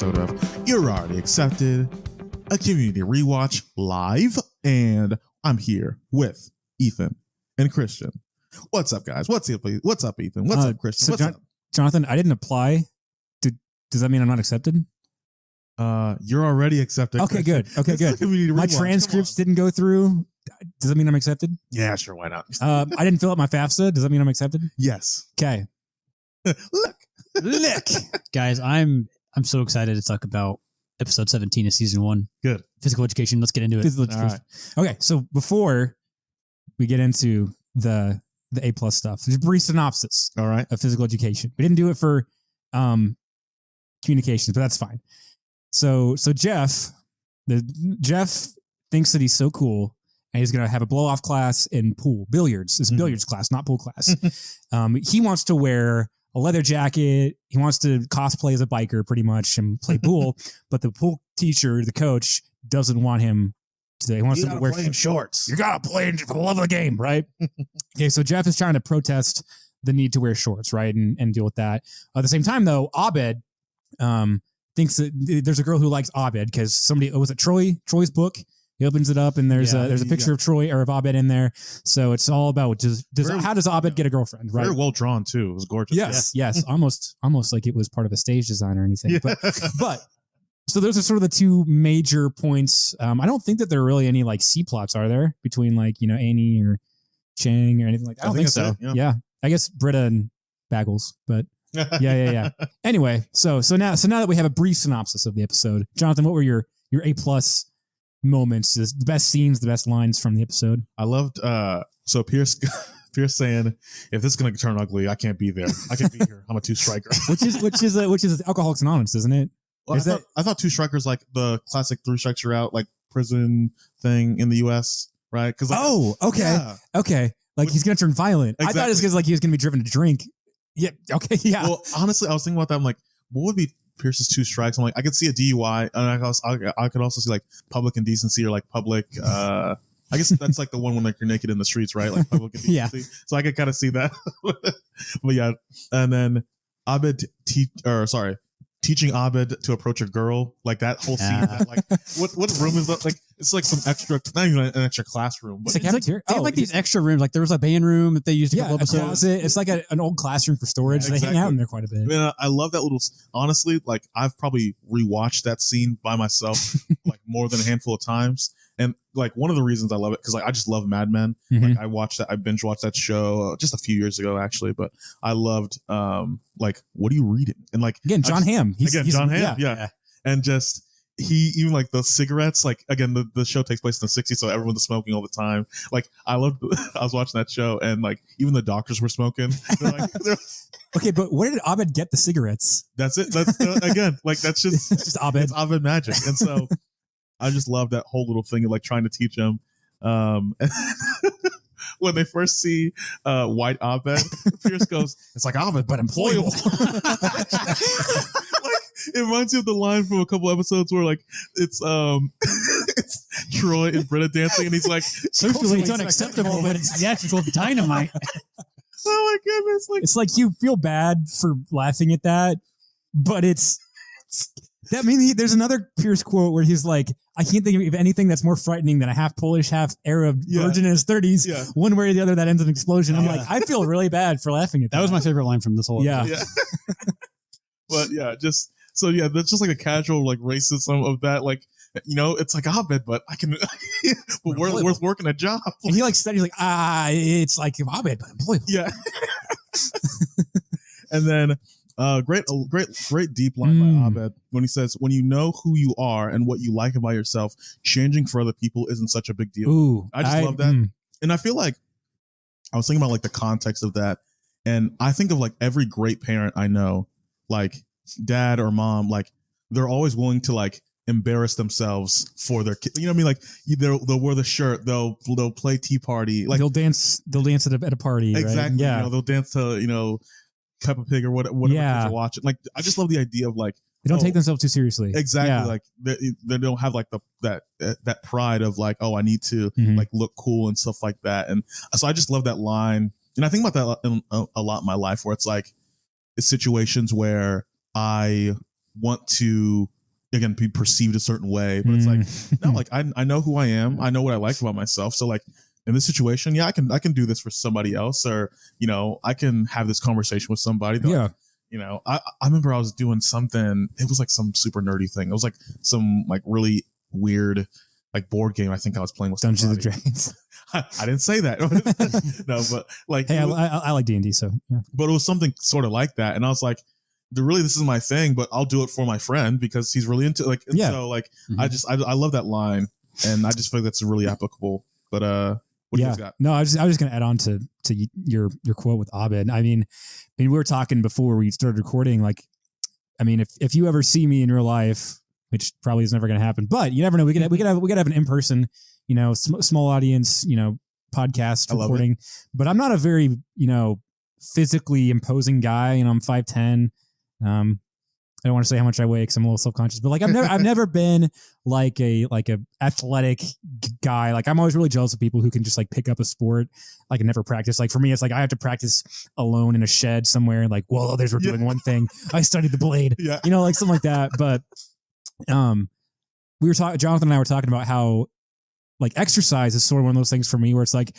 episode of You're Already Accepted, a community rewatch live, and I'm here with Ethan and Christian. What's up, guys? What's up, Ethan? What's up, Christian? What's up? Jonathan, I didn't apply. Does that mean I'm not accepted? You're already accepted. Okay, Christian. good. Okay, good. My transcripts didn't go through. Does that mean I'm accepted? Yeah, sure. Why not? I didn't fill out my FAFSA. Does that mean I'm accepted? Yes. Okay. Look, guys, I'm so excited to talk about episode 17 of season 1. Good. Physical education. Let's get into it. Physical education. Right. Okay, so before we get into the A+ stuff, there's a brief synopsis. All right. Of physical education. We didn't do it for communications, but that's fine. So Jeff thinks that he's so cool, and he's going to have a blow-off class in billiards. It's a billiards class, not pool class. He wants to wear a leather jacket. He wants to cosplay as a biker pretty much and play pool, but the pool teacher, the coach, doesn't want him to. He wants to wear shorts. You got to play for the love of the game, right? Okay, so Jeff is trying to protest the need to wear shorts, right, and deal with that. At the same time, though, Abed thinks that there's a girl who likes Abed because somebody was it Troy's book. He opens it up and there's a picture of Troy or of Abed in there. So it's all about how does Abed get a girlfriend? Right. Very well drawn too. It was gorgeous. Yes. Almost like it was part of a stage design or anything. Yeah. But so those are sort of the two major points. I don't think that there are really any like C plots, are there, between like Annie or Chang or anything like that? I don't think so. Yeah. I guess Britta and Bagels, but yeah. Anyway, so now that we have a brief synopsis of the episode, Jonathan, what were your A+ moments, the best scenes, the best lines from the episode? I loved so Pierce saying, if this is gonna turn ugly, I can't be there. I can't be here. I'm a 2-striker. which is Alcoholics Anonymous, isn't it? Well, I thought 2 strikers like the classic 3 strikes you're out, like prison thing in the US, right? Because okay. Like he's gonna turn violent. Exactly. I thought it was because like he was gonna be driven to drink. Yeah. Okay. Yeah. Well, honestly, I was thinking about that. I'm like, what would be Pierce's 2 strikes? I'm like, I could see a DUI, and I could also see like public indecency or like public. I guess that's like the one when like you're naked in the streets, right? Like public indecency. Yeah. So I could kind of see that. But yeah, and then Abed teaching Abed to approach a girl, like that whole scene. That, like, what room is that? Like, it's like some extra, not even an extra classroom. But it's like, they have like these extra rooms. Like there was a band room that they used a couple episodes. Closet. It's like an old classroom for storage. Yeah, exactly. They hang out in there quite a bit. I mean, I love that little. Honestly, like I've probably rewatched that scene by myself like more than a handful of times. And like one of the reasons I love it, because like I just love Mad Men. Like I binge watched that show just a few years ago actually, but I loved like what are you reading? And like again, John Hamm. John Hamm, yeah. And just he even like the cigarettes, like again the show takes place in the 60s, so everyone's smoking all the time. Like I was watching that show and like even the doctors were smoking. They're okay, but where did Abed get the cigarettes? That's it. That's again, like that's just Abed. It's Abed magic. And so I just love that whole little thing of like trying to teach him. When they first see white Abed, Pierce goes, "It's like Abed, but employable." Like it reminds me of the line from a couple episodes where like it's Troy and Britta dancing, and he's like, "Socially, it's unacceptable, but it's the actual dynamite." Oh my goodness! Like it's like you feel bad for laughing at that, but it's. That means there's another Pierce quote where he's like, I can't think of anything that's more frightening than a half Polish, half Arab virgin in his 30s. Yeah. One way or the other, that ends in an explosion. I'm like, I feel really bad for laughing at that. That was my favorite line from this whole episode. Yeah. But yeah, that's just like a casual like racism of that. Like, it's like Abed, but I can, but worth working a job. And he like studies like, it's like Abed, but employable. Yeah. And then, great deep line by Abed when he says, "When you know who you are and what you like about yourself, changing for other people isn't such a big deal." Ooh, I love that. And I feel like I was thinking about like the context of that, and I think of like every great parent I know, like dad or mom, like they're always willing to like embarrass themselves for their kid. You know what I mean? Like they'll wear the shirt, they'll play tea party, like they'll dance at a party. Exactly. Right? Yeah. They'll dance to Peppa Pig or whatever kids are watching. Like I just love the idea of like they don't take themselves too seriously. Exactly. Yeah. Like they don't have like that pride of like, oh, I need to like look cool and stuff like that. And so I just love that line. And I think about that a lot in my life, where it's like it's situations where I want to again be perceived a certain way, but it's like no, like I know who I am, I know what I like about myself, so like in this situation, yeah, I can do this for somebody else, or I can have this conversation with somebody that, Yeah. I remember I was doing something, it was like some super nerdy thing, it was like some like really weird like board game I think I was playing with Dungeons and somebody. Dragons. I didn't say that. No, but like Hey, I like D&D, so yeah. but it was something sort of like that, and I was like, really, this is my thing, but I'll do it for my friend because he's really into like, and so like I love that line, and I just feel like that's really applicable. But what do you guys got? No, I was just gonna add on to your quote with Abed. I mean, we were talking before we started recording, like, I mean, if you ever see me in real life, which probably is never gonna happen, but you never know, we could have an in-person, small audience, podcast recording. But I'm not a very, physically imposing guy. I'm 5'10". I don't want to say how much I weigh because I'm a little self-conscious, but like I've never been like a athletic guy. Like I'm always really jealous of people who can just like pick up a sport, like and never practice. Like for me, it's like I have to practice alone in a shed somewhere. Like, well, others were doing one thing. I studied the blade, like something like that. But we were talking, Jonathan and I were talking about how like exercise is sort of one of those things for me where it's like,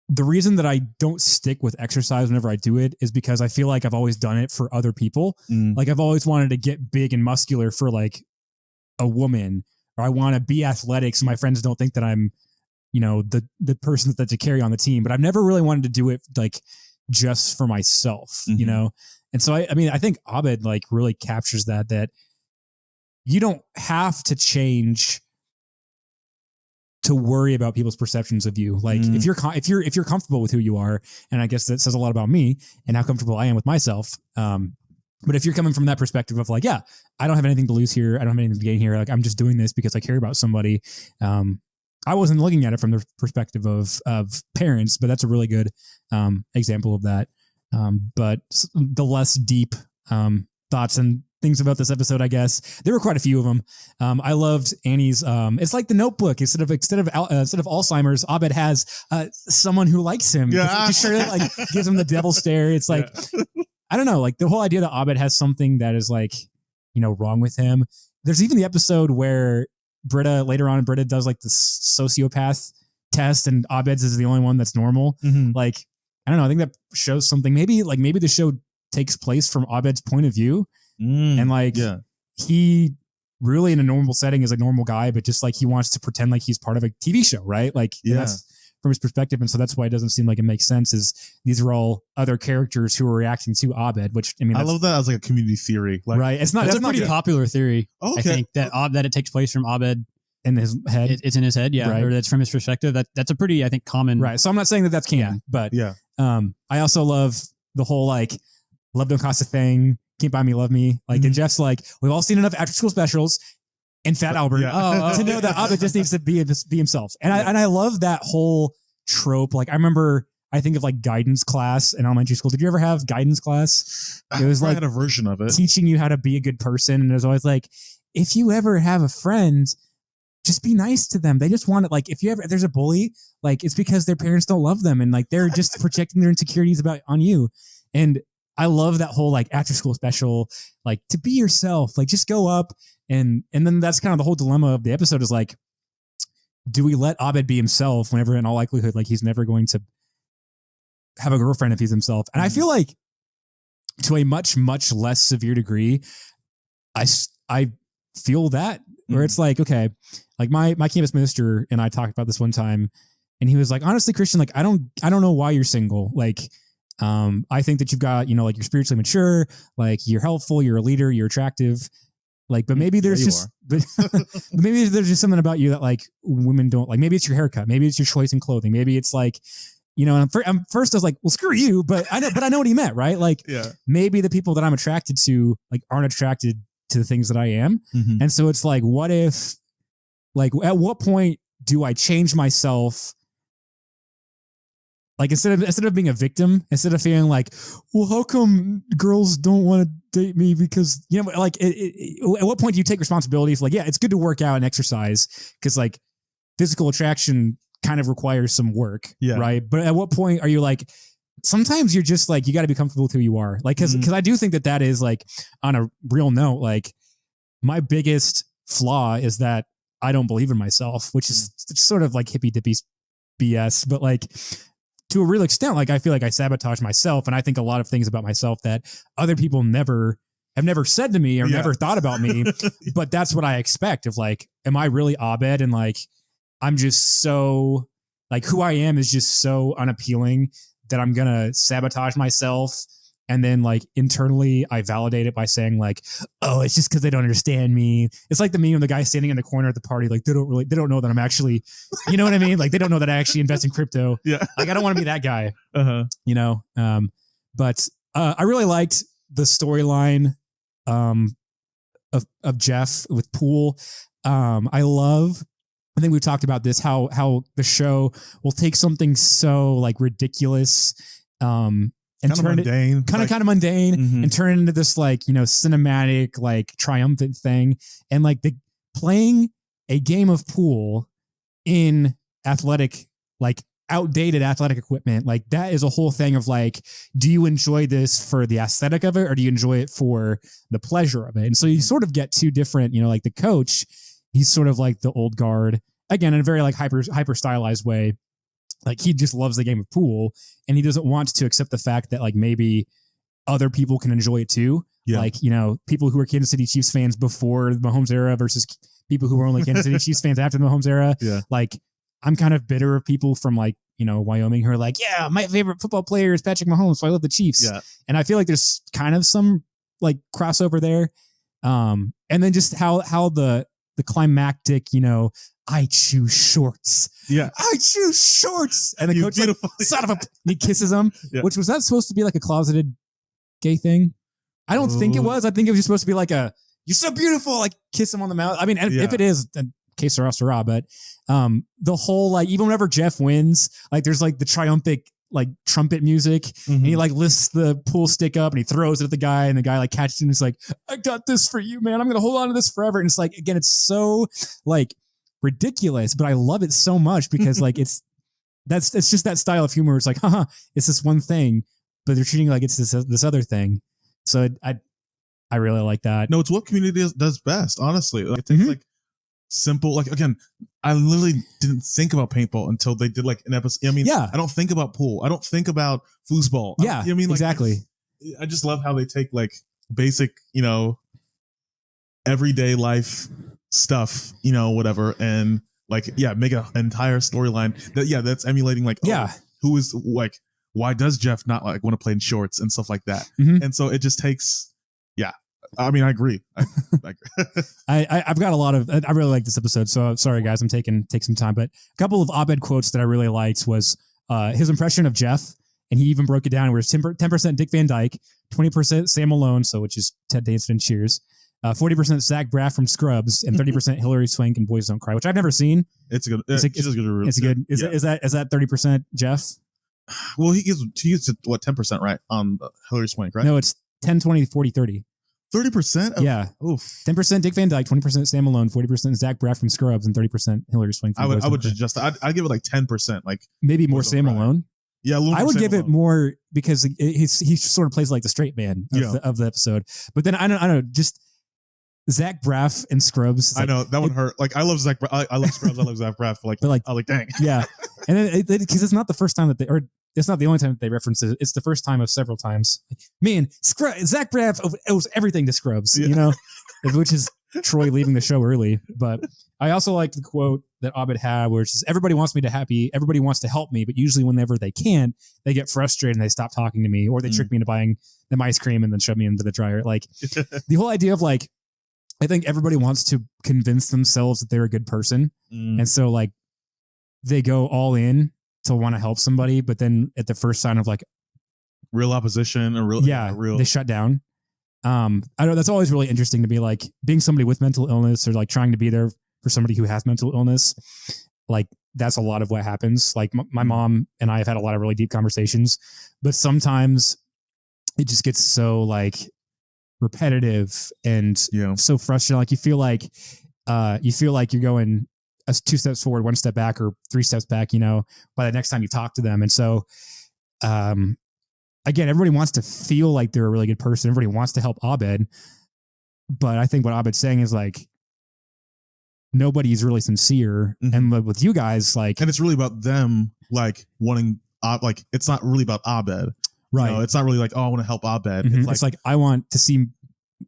the reason that I don't stick with exercise whenever I do it is because I feel like I've always done it for other people. Like I've always wanted to get big and muscular for like a woman, or I want to be athletic so my friends don't think that I'm, the person that to carry on the team. But I've never really wanted to do it like just for myself, And so I mean, I think Abed like really captures that you don't have to change to worry about people's perceptions of you. Like if you're comfortable with who you are, and I guess that says a lot about me and how comfortable I am with myself. But if you're coming from that perspective of like, yeah, I don't have anything to lose here, I don't have anything to gain here, like I'm just doing this because I care about somebody. I wasn't looking at it from the perspective of parents, but that's a really good example of that. But the less deep thoughts and things about this episode, I guess there were quite a few of them. I loved Annie's. It's like The Notebook. Instead of Alzheimer's, Abed has someone who likes him. Yeah, sure, like gives him the devil stare. It's like I don't know, like the whole idea that Abed has something that is like wrong with him. There's even the episode where Britta does like the sociopath test, and Abed's is the only one that's normal. Like I don't know. I think that shows something. Maybe the show takes place from Abed's point of view. And like he really in a normal setting is a normal guy, but just like he wants to pretend like he's part of a TV show, right? Like that's from his perspective, and so that's why it doesn't seem like it makes sense. Is these are all other characters who are reacting to Abed, which I mean, I love that as like a community theory, like, right? It's not. That's a pretty popular theory. I think that it takes place from Abed in his head. It's in his head, yeah, right. Or that's from his perspective. That's a pretty, I think, common. Right. So I'm not saying that that's canon, but I also love the whole like love don't cost a thing. Can't buy me, love me. Like, and Jeff's like, we've all seen enough after school specials and Fat Albert to know that Abed just needs to be himself. And I love that whole trope. Like, I think of like guidance class in elementary school. Did you ever have guidance class? It was like I had a version of it teaching you how to be a good person. And it was always like, if you ever have a friend, just be nice to them. They just want it. Like, if there's a bully, like it's because their parents don't love them. And like, they're just projecting their insecurities on you. And I love that whole like after school special, like to be yourself, like just go up and then that's kind of the whole dilemma of the episode is like, do we let Abed be himself whenever in all likelihood, like he's never going to have a girlfriend if he's himself. And I feel like to a much, much less severe degree, I feel that where it's like, okay, like my campus minister and I talked about this one time and he was like, honestly, Christian, like, I don't know why you're single. Like, I think that you've got, like you're spiritually mature, like you're helpful, you're a leader, you're attractive, like, but maybe there's but maybe there's just something about you that like women don't like. Maybe it's your haircut, maybe it's your choice in clothing, maybe it's like, and first I was like, well, screw you, but I know what he meant, right? Like, maybe the people that I'm attracted to like aren't attracted to the things that I am, and so it's like, what if, like, at what point do I change myself? Like instead of being a victim, instead of feeling like, well, how come girls don't want to date me? Because, like at what point do you take responsibility for like, yeah, it's good to work out and exercise because like physical attraction kind of requires some work, right? But at what point are you like, sometimes you're just like, you got to be comfortable with who you are. Like, cause I do think that is like on a real note, like my biggest flaw is that I don't believe in myself, which is sort of like hippy dippy BS, but like to a real extent, like I feel like I sabotage myself, and I think a lot of things about myself that other people have never said to me or never thought about me, but that's what I expect of like, am I really Abed? And like, I'm just so like who I am is just so unappealing that I'm going to sabotage myself. And then like internally I validate it by saying like, oh, it's just because they don't understand me. It's like the meme of the guy standing in the corner at the party. Like they don't know that I'm actually, you know what I mean? Like they don't know that I actually invest in crypto. Yeah. Like I don't want to be that guy, Uh-huh. But I really liked the storyline of Jeff with Poole. I think we've talked about this, how the show will take something so like ridiculous, and turn mundane. it kind of mundane and turn it into this like, cinematic, like triumphant thing. And like playing a game of pool in outdated athletic equipment, like that is a whole thing of like, do you enjoy this for the aesthetic of it or do you enjoy it for the pleasure of it? And so you sort of get two different, like the coach, he's sort of like the old guard, again, in a very like hyper stylized way. Like he just loves the game of pool and he doesn't want to accept the fact that like maybe other people can enjoy it too. Yeah. Like, people who were Kansas City Chiefs fans before the Mahomes era versus people who were only Kansas City Chiefs fans after the Mahomes era. Yeah. Like I'm kind of bitter of people from like, Wyoming who are like, yeah, my favorite football player is Patrick Mahomes, so I love the Chiefs. Yeah. And I feel like there's kind of some like crossover there. And then just how the climactic, I choose shorts. Yeah. I choose shorts. And the coach like, son of a, he kisses him, which was that supposed to be like a closeted gay thing? I don't think it was. I think it was just supposed to be like you're so beautiful, like kiss him on the mouth. I mean, if it is, then que sera, sera. But the whole, like, even whenever Jeff wins, like there's like the triumphant, like trumpet music and he like lifts the pool stick up and he throws it at the guy and the guy like catches him and he's like, I got this for you, man. I'm going to hold on to this forever. And it's like, again, it's so like ridiculous, but I love it so much because like it's just that style of humor. It's like, it's this one thing, but they're treating it like it's this other thing. So I really like that. No, it's what community does best, honestly. Like it takes like simple, like again, I literally didn't think about paintball until they did like an episode. I mean, I don't think about pool. I don't think about foosball. Yeah, I mean, like, exactly. I just love how they take like basic, everyday life stuff, whatever, and like, make an entire storyline that's emulating like, who is like, why does Jeff not like want to play in shorts and stuff like that? And so it just takes, I mean, I agree. I agree. I've got a lot of, I really like this episode. So sorry guys, I'm take some time, but a couple of Abed quotes that I really liked was his impression of Jeff. And he even broke it down where it's 10% Dick Van Dyke, 20% Sam Malone. So, which is Ted Danson and Cheers, 40% Zach Braff from Scrubs, and 30% Hillary Swank and Boys Don't Cry, which I've never seen. It's a good. It's good. Is that 30% Jeff? Well, he gives what 10%, right, on Hillary Swank, right? No, it's 10, 20, 40, 30. 30%? Yeah. Oof. 10% Dick Van Dyke, 20% Sam Malone, 40% Zach Braff from Scrubs, and 30% Hillary Swank. I would just I'd give it like 10%, like maybe more Sam Malone. Yeah, I would give it more because he sort of plays like the straight man of the episode. But then I don't know, just Zach Braff and Scrubs. I know that one hurt. Like I love Zach. I love Scrubs. I love Zach Braff. Like I like dang. Yeah, and then because it's not the first time that it's not the only time that they reference it. It's the first time of several times. Man, Zach Braff owes everything to Scrubs. Which is Troy leaving the show early. But I also liked the quote that Abed had, where it says, everybody wants to help me, but usually whenever they can't, they get frustrated and they stop talking to me, or they trick me into buying them ice cream and then shove me into the dryer. Like the whole idea of like, I think everybody wants to convince themselves that they're a good person. And so like they go all in to want to help somebody, but then at the first sign of like real opposition or real they shut down. I know that's always really interesting to be like being somebody with mental illness or like trying to be there for somebody who has mental illness. Like that's a lot of what happens. Like my mom and I have had a lot of really deep conversations, but sometimes it just gets so like repetitive and so frustrating. Like you feel like you're going 2 steps forward, 1 step back, or 3 steps back, by the next time you talk to them. And so, again, everybody wants to feel like they're a really good person. Everybody wants to help Abed, But I think what Abed's saying is like nobody's really sincere, and with you guys, like, and it's really about them like wanting, like it's not really about Abed, right? You know, it's not really like, oh, I want to help Abed. It's like I want to see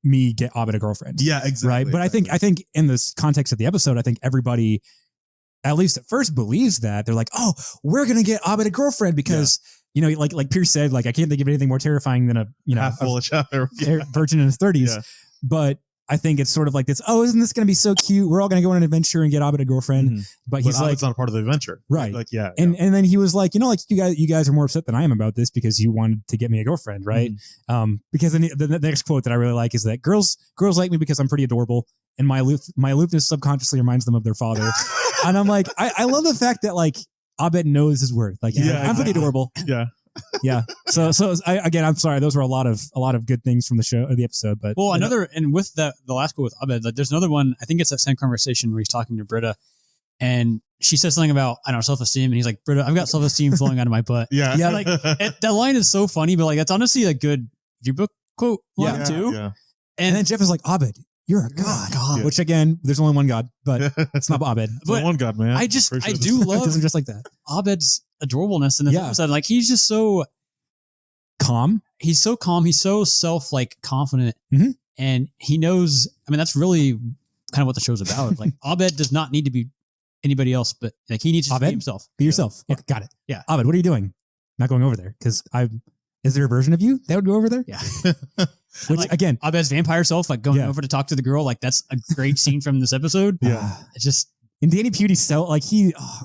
me get Abed a girlfriend. Yeah, exactly. Right, but exactly. I think in this context of the episode, I think everybody, at least at first, believes that they're like, oh, we're gonna get Abed a girlfriend because you know, like Pierce said, like I can't think of anything more terrifying than a half full of chapter, virgin in his 30s. But I think it's sort of like this. Oh, isn't this going to be so cute? We're all going to go on an adventure and get Abed a girlfriend. But he's like, it's not a part of the adventure, right? Like, and then he was like, you know, like you guys are more upset than I am about this because you wanted to get me a girlfriend, right? Because then the next quote that I really like is that girls like me because I'm pretty adorable, and my aloofness subconsciously reminds them of their father. And I'm like, I love the fact that like Abed knows his worth. Like, I'm pretty adorable. Yeah. So I'm sorry. Those were a lot of good things from the show or the episode. But and with the last quote with Abed, like there's another one. I think it's that same conversation where he's talking to Britta, and she says something about self-esteem, and he's like, Britta, I've got self-esteem flowing out of my butt. Yeah. Like that line is so funny, but like that's honestly a good book quote line too. Yeah. And then Jeff is like, Abed, you're a god. Yeah. Which again, there's only one god, but it's not Abed. But one god, man. I do love doesn't just like that. Abed's adorableness in this episode. Like he's just so calm. He's so calm. He's so confident, and he knows. I mean, that's really kind of what the show's about. Like Abed does not need to be anybody else, but like he needs to be himself. Be yourself. Yeah. Okay, got it. Yeah. Abed, what are you doing? Not going over there because is there a version of you that would go over there? Yeah. Which like, again, Abed's vampire self, like going over to talk to the girl, like that's a great scene from this episode. Yeah. It's just. And Danny Pute's so like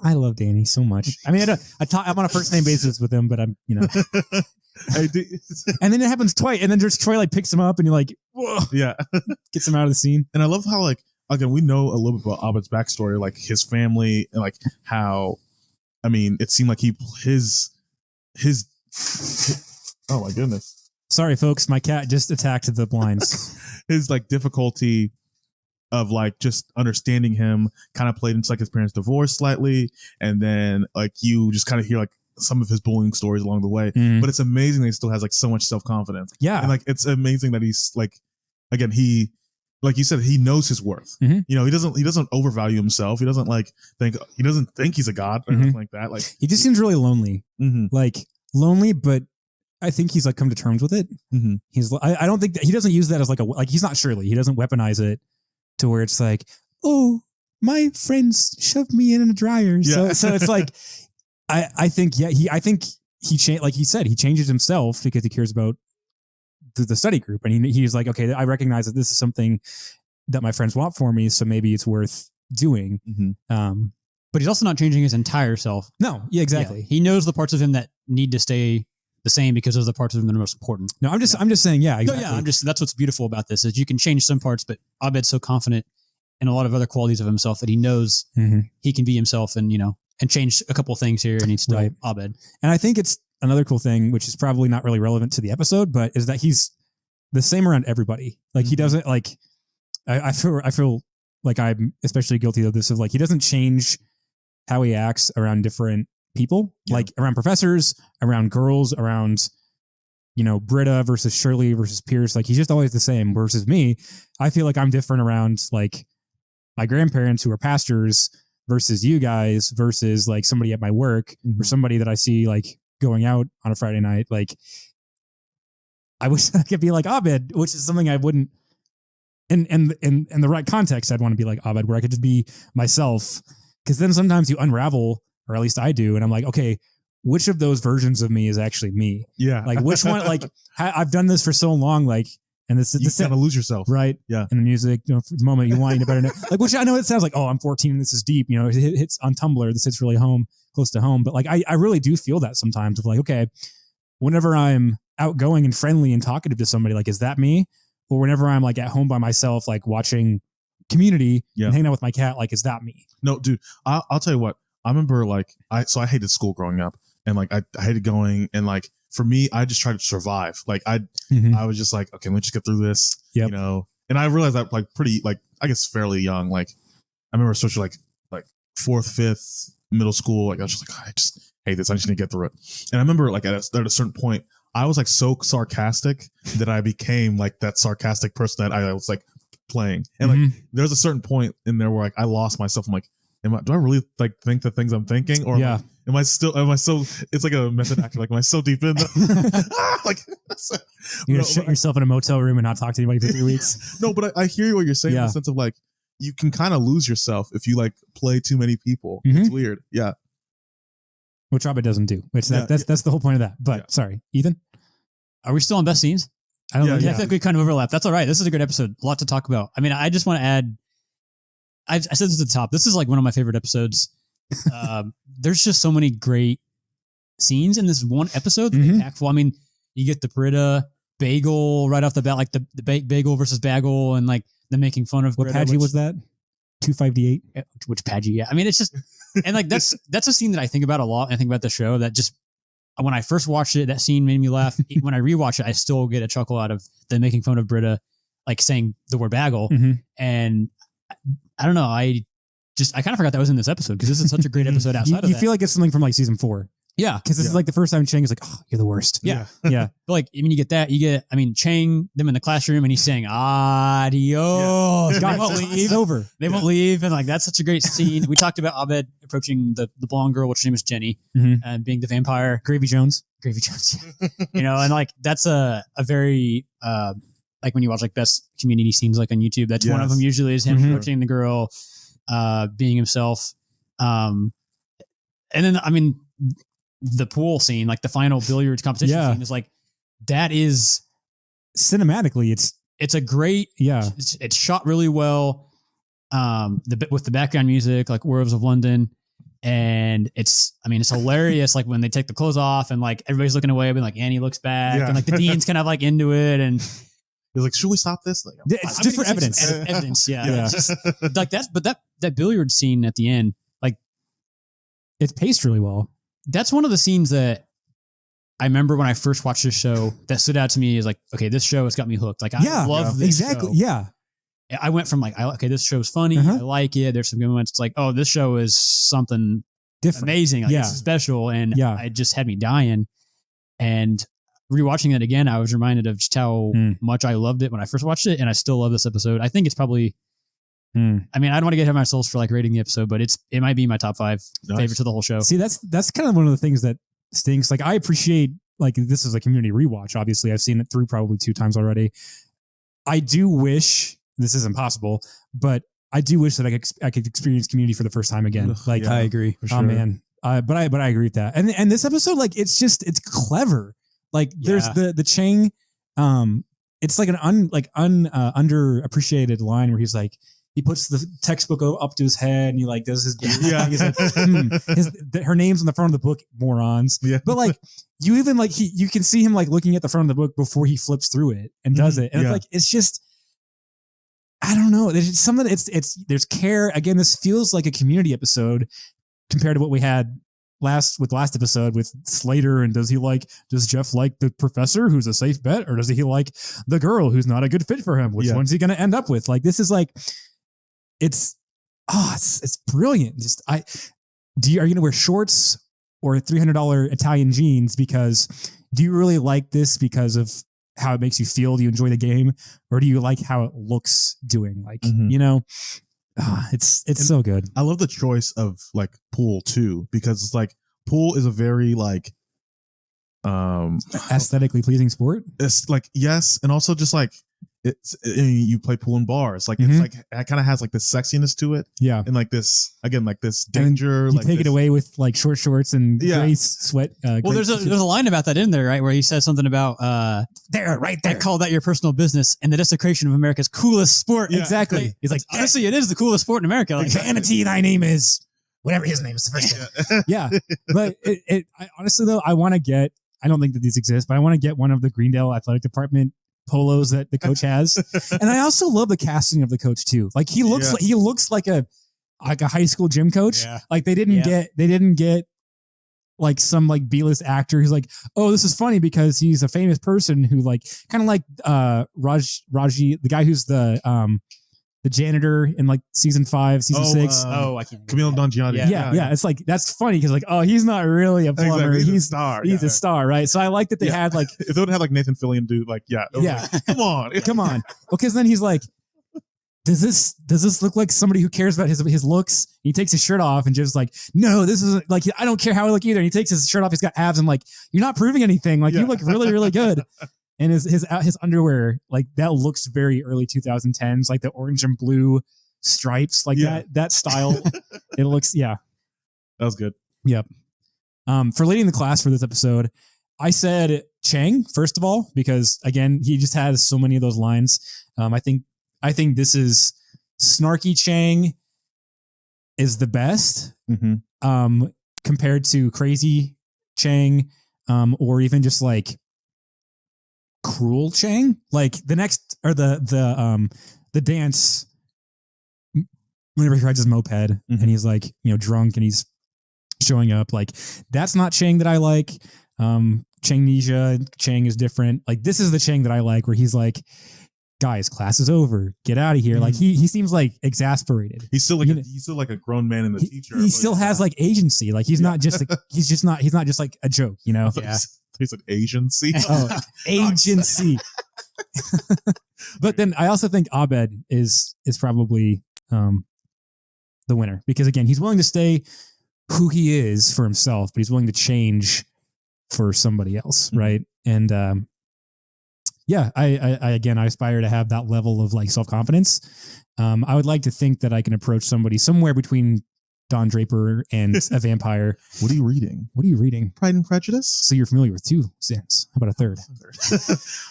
I love Danny so much. I mean, I'm on a first name basis with him, but I'm, you know. And then it happens twice, and then there's Troy like picks him up, and you're like, whoa, gets him out of the scene. And I love how like again we know a little bit about Abed's backstory, like his family, and like how, I mean, it seemed like his oh my goodness, sorry folks, my cat just attacked the blinds. His like difficulty of like just understanding him kind of played into like his parents' divorce slightly, and then like you just kind of hear like some of his bullying stories along the way. But it's amazing that he still has like so much self-confidence. Yeah. And like it's amazing that he's like, again, he, like you said, he knows his worth. You know, he doesn't overvalue himself. He doesn't think he's a god or anything like that. Like he just seems really lonely. Like lonely, but I think he's like come to terms with it. He's I don't think that he doesn't use that as like he's not Shirley. He doesn't weaponize it to where it's like, oh, my friends shoved me in a dryer. Yeah. So it's like, I think he changed, like he said, he changes himself because he cares about the study group. And he's like, okay, I recognize that this is something that my friends want for me. So maybe it's worth doing. But he's also not changing his entire self. No. Yeah, exactly. Yeah. He knows the parts of him that need to stay the same because those are the parts of him that are most important. No, I'm just saying, yeah, exactly. No, yeah, that's what's beautiful about this is you can change some parts, but Abed's so confident in a lot of other qualities of himself that he knows he can be himself and, you know, and change a couple of things here and he's still Abed. And I think it's another cool thing, which is probably not really relevant to the episode, but is that he's the same around everybody. Like he doesn't like, I feel like I'm especially guilty of this, of like, he doesn't change how he acts around different people, like around professors, around girls, around, you know, Britta versus Shirley versus Pierce. Like he's just always the same versus me. I feel like I'm different around like my grandparents who are pastors versus you guys versus like somebody at my work or somebody that I see like going out on a Friday night. Like I wish I could be like Abed, which is something I wouldn't in the right context. I'd want to be like Abed where I could just be myself. Cause then sometimes you unravel, or at least I do. And I'm like, okay, which of those versions of me is actually me? Yeah. Like which one, like I've done this for so long, like, and this you kind of lose yourself. Right. Yeah. In the music, you know, for the moment you want to better know, like, which I know it sounds like, oh, I'm 14 and this is deep, you know, it hits on Tumblr. This hits really close to home. But like, I really do feel that sometimes of like, okay, whenever I'm outgoing and friendly and talkative to somebody, like, is that me? Or whenever I'm like at home by myself, like watching Community and hanging out with my cat, like, is that me? No, dude, I'll tell you what, I remember like, I hated school growing up and like, I hated going and like, for me, I just tried to survive. Like I was just like, okay, let's just get through this, you know? And I realized that like pretty, like, I guess fairly young. Like I remember especially like 4th, 5th middle school. Like I was just like, I just hate this. I just need to get through it. And I remember like at a certain point, I was like so sarcastic that I became like that sarcastic person that I was like playing. And like there's a certain point in there where like I lost myself. I'm like, do I really like think the things I'm thinking, or like, am I still it's like a method actor, like am I so deep in like you're gonna shut yourself in a motel room and not talk to anybody for 3 weeks? No, but I hear what you're saying in the sense of like you can kind of lose yourself if you like play too many people. It's weird. Yeah. Which Abed doesn't do. Which that's the whole point of that. But sorry, Ethan? Are we still on best scenes? I don't know. I feel like we kind of overlap. That's all right. This is a good episode. A lot to talk about. I mean, I just want to add, I said this at the top. This is like one of my favorite episodes. There's just so many great scenes in this one episode. Impactful. I mean, you get the Brita bagel right off the bat, like the bagel versus bagel, and like the making fun of what Brita, Padgy was that? 258? Which Padgy, yeah. I mean, it's just, and like that's a scene that I think about a lot. And I think about the show that just, when I first watched it, that scene made me laugh. When I rewatch it, I still get a chuckle out of the making fun of Brita, like saying the word bagel. And I don't know. I kind of forgot that was in this episode because this is such a great episode outside of that. You feel like it's something from like season 4. Yeah. Because this is like the first time Chang is like, oh, you're the worst. Yeah. Yeah. But like, I mean, you get that. Chang, them in the classroom, and he's saying, adios. God, They won't leave. it's over. They won't leave. And like, that's such a great scene. We talked about Abed approaching the blonde girl, which her name is Jenny, and being the vampire. Gravy Jones. And like, that's a very, like when you watch like best community scenes like on YouTube, that's one of them usually is him approaching the girl, being himself. And then, I mean, the pool scene, like the final billiards competition scene is like, that is cinematically, it's a great, it's shot really well. With the background music, like Werewolves of London. And it's hilarious. Like when they take the clothes off and like everybody's looking away, but like Annie looks back and like the dean's kind of like into it. And he's like, should we stop this? Like, it's just for evidence. Evidence. Yeah. It's just like that billiard scene at the end, like it's paced really well. That's one of the scenes that I remember when I first watched this show that stood out to me is like, okay, this show has got me hooked. Like I love this show. Yeah. I went from like, okay, this show's funny. I like it. There's some good moments. It's like, oh, this show is something different, amazing. Like, it's special. And it just had me dying. And rewatching it again, I was reminded of just how much I loved it when I first watched it. And I still love this episode. I think it's probably, I mean, I don't want to get ahead of myself for like rating the episode, but it might be my top 5 favorites of the whole show. See, that's kind of one of the things that stinks. Like I appreciate, like this is a community rewatch. Obviously I've seen it through probably 2 times already. I do wish, this isn't possible, but I do wish that I could experience Community for the first time again. Like I agree. For sure. Oh man. But I agree with that. And this episode, like it's clever. Like there's the Chang, it's like an underappreciated line where he's like, he puts the textbook up to his head and he like does his he's like, her name's on the front of the book, morons. Yeah. But like you even like you can see him like looking at the front of the book before he flips through it and does it. And it's like it's just, I don't know. There's something. There's care. Again, this feels like a community episode compared to what we had last episode with Slater. And does Jeff like the professor who's a safe bet, or does he like the girl who's not a good fit for him? Which one's he going to end up with? Like this is like, it's brilliant. Just are you going to wear shorts or $300 Italian jeans? Because do you really like this because of how it makes you feel? Do you enjoy the game, or do you like how it looks doing? Like, it's so good. I love the choice of like Pool too, because it's like Pool is a very like aesthetically pleasing sport. It's like, yes. And also just like, you play pool in bars. Like, it's like, it kind of has like this sexiness to it. Yeah. And like this, again, like this danger. You like take it away with like short shorts and gray sweat. Well, there's a line about that in there, right? Where he says something about, right there. I call that your personal business and the desecration of America's coolest sport. Yeah. Exactly. He's like, honestly, it is the coolest sport in America. Like, vanity, thy name is whatever his name is. The first one. Yeah. But I honestly though, I don't think that these exist, but I want to get one of the Greendale Athletic Department polos that the coach has. And I also love the casting of the coach too. Like he looks like a high school gym coach. Yeah. Like they didn't get like some like B-list actor who's like, oh, this is funny because he's a famous person who like kind of like Raji, the guy who's the janitor in like season 5, season 6. I can't. Camille Dongiani. Yeah. It's like, that's funny because like, oh, he's not really a plumber. Exactly. He's a star. He's a star, right? So I like that they had like, if they would have had like Nathan Fillion do like, come on. Well, because then he's like, does this look like somebody who cares about his looks? He takes his shirt off and just like, no, this isn't like, I don't care how I look either. And he takes his shirt off. He's got abs. I'm like, you're not proving anything. Like you look really, really good. And his underwear, like that looks very early 2010s, like the orange and blue stripes, like that style. It looks, that was good. Yep. For leading the class for this episode, I said Chang, first of all, because again, he just has so many of those lines. I think this is snarky Chang is the best, compared to crazy Chang, or even just like cruel Chang. Like the next, or the dance, whenever he rides his moped and he's like, drunk and he's showing up, like that's not Chang that I like. Changnesia, Chang is different. Like this is the Chang that I like, where he's like, guys, class is over. Get out of here. Like he seems like exasperaid. He's still like a grown man in the teacher. He still has like agency. Like he's not just like, he's not just like a joke, Yeah. He's like agency. Oh, agency. But then I also think Abed is probably the winner, because again, he's willing to stay who he is for himself, but he's willing to change for somebody else. Right. And I aspire to have that level of like self-confidence. I would like to think that I can approach somebody somewhere between Don Draper and a vampire. What are you reading? Pride and Prejudice? So you're familiar with 2 Zans. How about a third?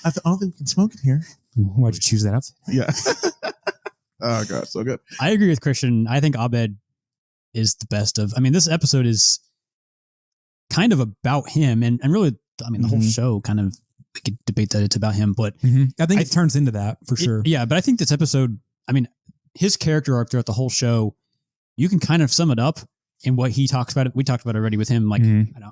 I don't think we can smoke in here. Why'd you choose that outfit? Yeah. Oh, God, so good. I agree with Christian. I think Abed is the best of... I mean, this episode is kind of about him, and really, I mean, the whole show kind of... We could debate that it's about him, but... I think it turns into that, for sure. Yeah, but I think this episode... I mean, his character arc throughout the whole show, you can kind of sum it up in what he talks about. We talked about it already with him. Like,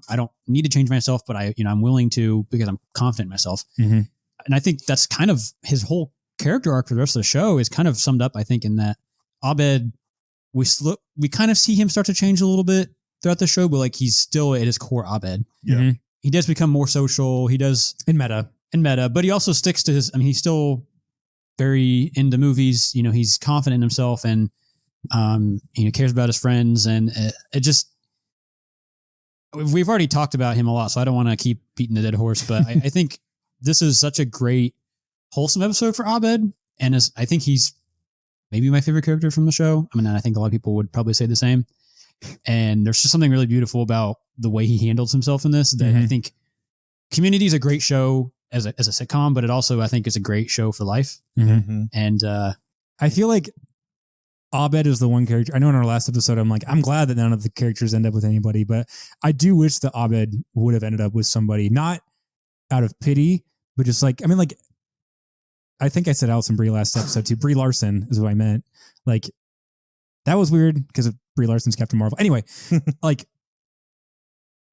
I don't need to change myself, but I'm willing to, because I'm confident in myself. And I think that's kind of his whole character arc for the rest of the show is kind of summed up, I think, in that Abed, we kind of see him start to change a little bit throughout the show, but like he's still at his core Abed. Yeah. He does become more social. He does in meta, but he also sticks to his, I mean, he's still very into movies. He's confident in himself and, cares about his friends. And it just, we've already talked about him a lot, so I don't want to keep beating the dead horse, but I think this is such a great, wholesome episode for Abed. And I think he's maybe my favorite character from the show. I mean, I think a lot of people would probably say the same. And there's just something really beautiful about the way he handles himself in this, that I think Community is a great show as a sitcom, but it also, I think, is a great show for life. And I feel like Abed is the one character. I know in our last episode, I'm glad that none of the characters end up with anybody, but I do wish that Abed would have ended up with somebody, not out of pity, but just like, I think I said Alison Brie last episode too. Brie Larson is what I meant. Like, that was weird because of Brie Larson's Captain Marvel. Anyway, like,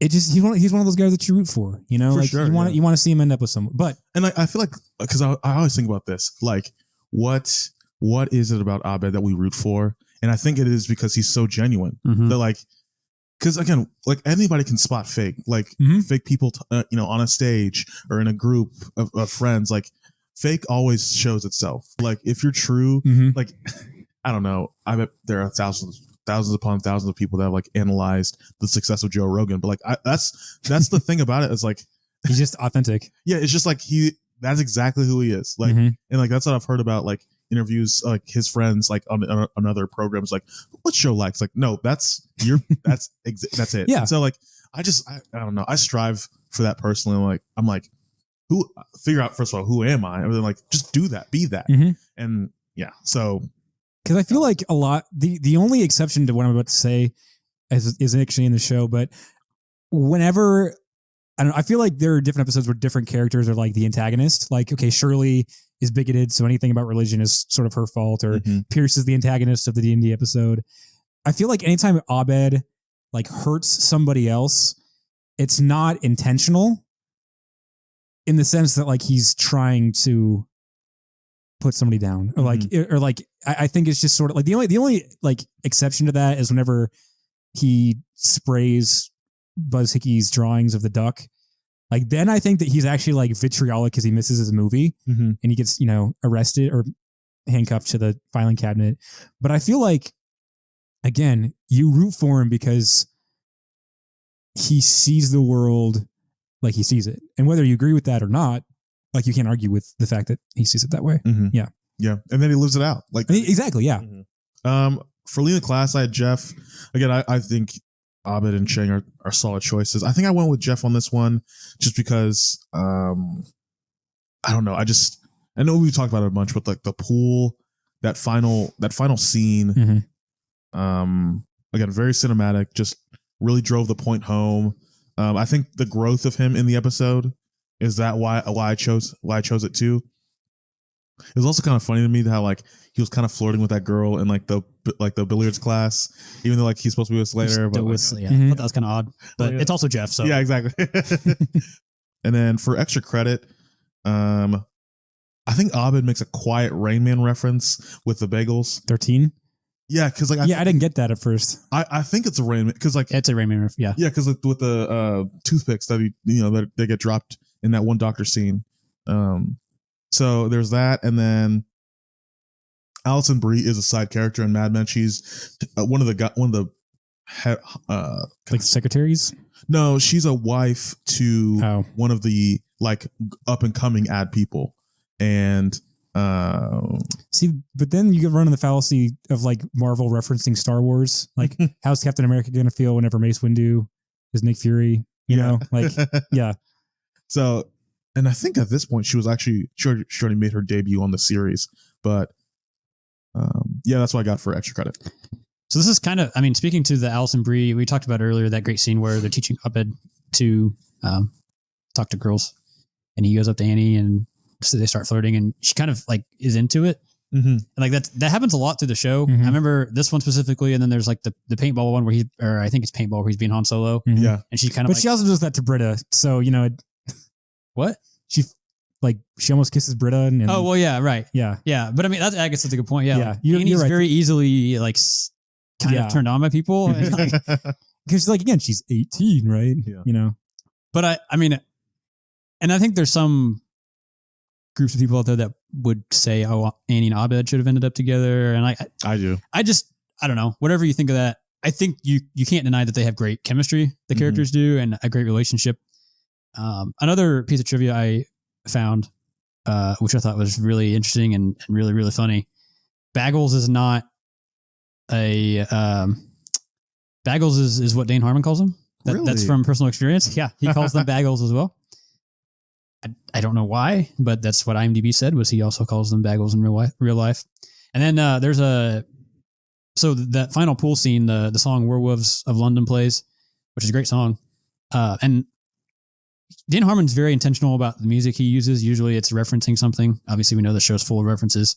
it just, he's one of those guys that you root for, For like sure, you want to see him end up with someone. But I feel like, because I always think about this, like, what is it about Abed that we root for? And I think it is because he's so genuine. That like, because again, like anybody can spot fake, like fake people, on a stage or in a group of friends. Like, fake always shows itself. Like, if you're true, like, I don't know, I bet there are thousands upon thousands of people that have like analyzed the success of Joe Rogan, but like that's the thing about it, is like he's just authentic. Yeah, it's just like that's exactly who he is. Like, and like that's what I've heard about like interviews, like his friends, like on other programs, like, what's Joe like? It's like, no, that's it. Yeah. And so like I don't know, I strive for that personally. I'm like who figure out, first of all, who am I, and then like just do that, be that. And yeah, so because I feel like a lot, the only exception to what I'm about to say is actually in the show, but whenever, I feel like there are different episodes where different characters are like the antagonist. Like, okay, Shirley is bigoted, so anything about religion is sort of her fault, or Pierce is the antagonist of the D&D episode. I feel like anytime Abed like hurts somebody else, it's not intentional, in the sense that like he's trying to put somebody down, or like, I think it's just sort of like the only like exception to that is whenever he sprays Buzz Hickey's drawings of the duck. Like, then I think that he's actually like vitriolic because he misses his movie and he gets, arrested, or handcuffed to the filing cabinet. But I feel like, again, you root for him because he sees the world like he sees it. And whether you agree with that or not, like you can't argue with the fact that he sees it that way. Mm-hmm. Yeah. Yeah. And then he lives it out. Like exactly. Yeah. Mm-hmm. For leading the class, I had Jeff. Again, I think Abed and Chang are solid choices. I think I went with Jeff on this one just because I don't know. I know we've talked about it a bunch, but like the pool, that final scene, again, very cinematic, just really drove the point home. I think the growth of him in the episode is that why I chose it too. It was also kind of funny to me how like he was kind of flirting with that girl in like the billiards class, even though like he's supposed to be with Slater. But I thought that was kind of odd, but it's also Jeff. So yeah, exactly. And then for extra credit, I think Abed makes a quiet Rain Man reference with the bagels. 13. Yeah, because like I didn't get that at first. I think it's a Rain Man because like it's a Rain Man. Yeah, because with the toothpicks that that they get dropped in that one doctor scene. So there's that, and then Alison Brie is a side character in Mad Men. She's one of the like secretaries. No, she's a wife to one of the like up and coming ad people, and see, but then you get run in the fallacy of like Marvel referencing Star Wars. Like, how's Captain America going to feel whenever Mace Windu is Nick Fury? You know, like yeah. So. And I think at this point she was actually she already made her debut on the series, but yeah, that's what I got for extra credit. So this is kind of, I mean, speaking to the Alison Brie, we talked about earlier, that great scene where they're teaching Abed to talk to girls, and he goes up to Annie and so they start flirting, and she kind of like is into it. Mm-hmm. And like that happens a lot through the show. Mm-hmm. I remember this one specifically, and then there's like the paintball one where I think it's paintball where he's being Han Solo. Mm-hmm. Yeah, and she kind of, but she also does that to Britta, so what? She almost kisses Britta. And oh, well, yeah, right. Yeah. Yeah. But I mean, I guess that's a good point. Yeah. Yeah. Annie's right. Very easily like kind of turned on by people. Because like, again, she's 18, right? Yeah. But I mean, and I think there's some groups of people out there that would say, oh, Annie and Abed should have ended up together. And I do. I don't know, whatever you think of that. I think you can't deny that they have great chemistry. The characters do, and a great relationship. Another piece of trivia I found, which I thought was really interesting and really, really funny. Baggles is not a Baggles is what Dane Harmon calls them. Really? That's from personal experience. Yeah, he calls them Baggles as well. I don't know why, but that's what IMDb said, was he also calls them Baggles in real life. And then there's that final pool scene, the song Werewolves of London plays, which is a great song, and Dan Harmon's very intentional about the music he uses. Usually it's referencing something. Obviously we know the show's full of references.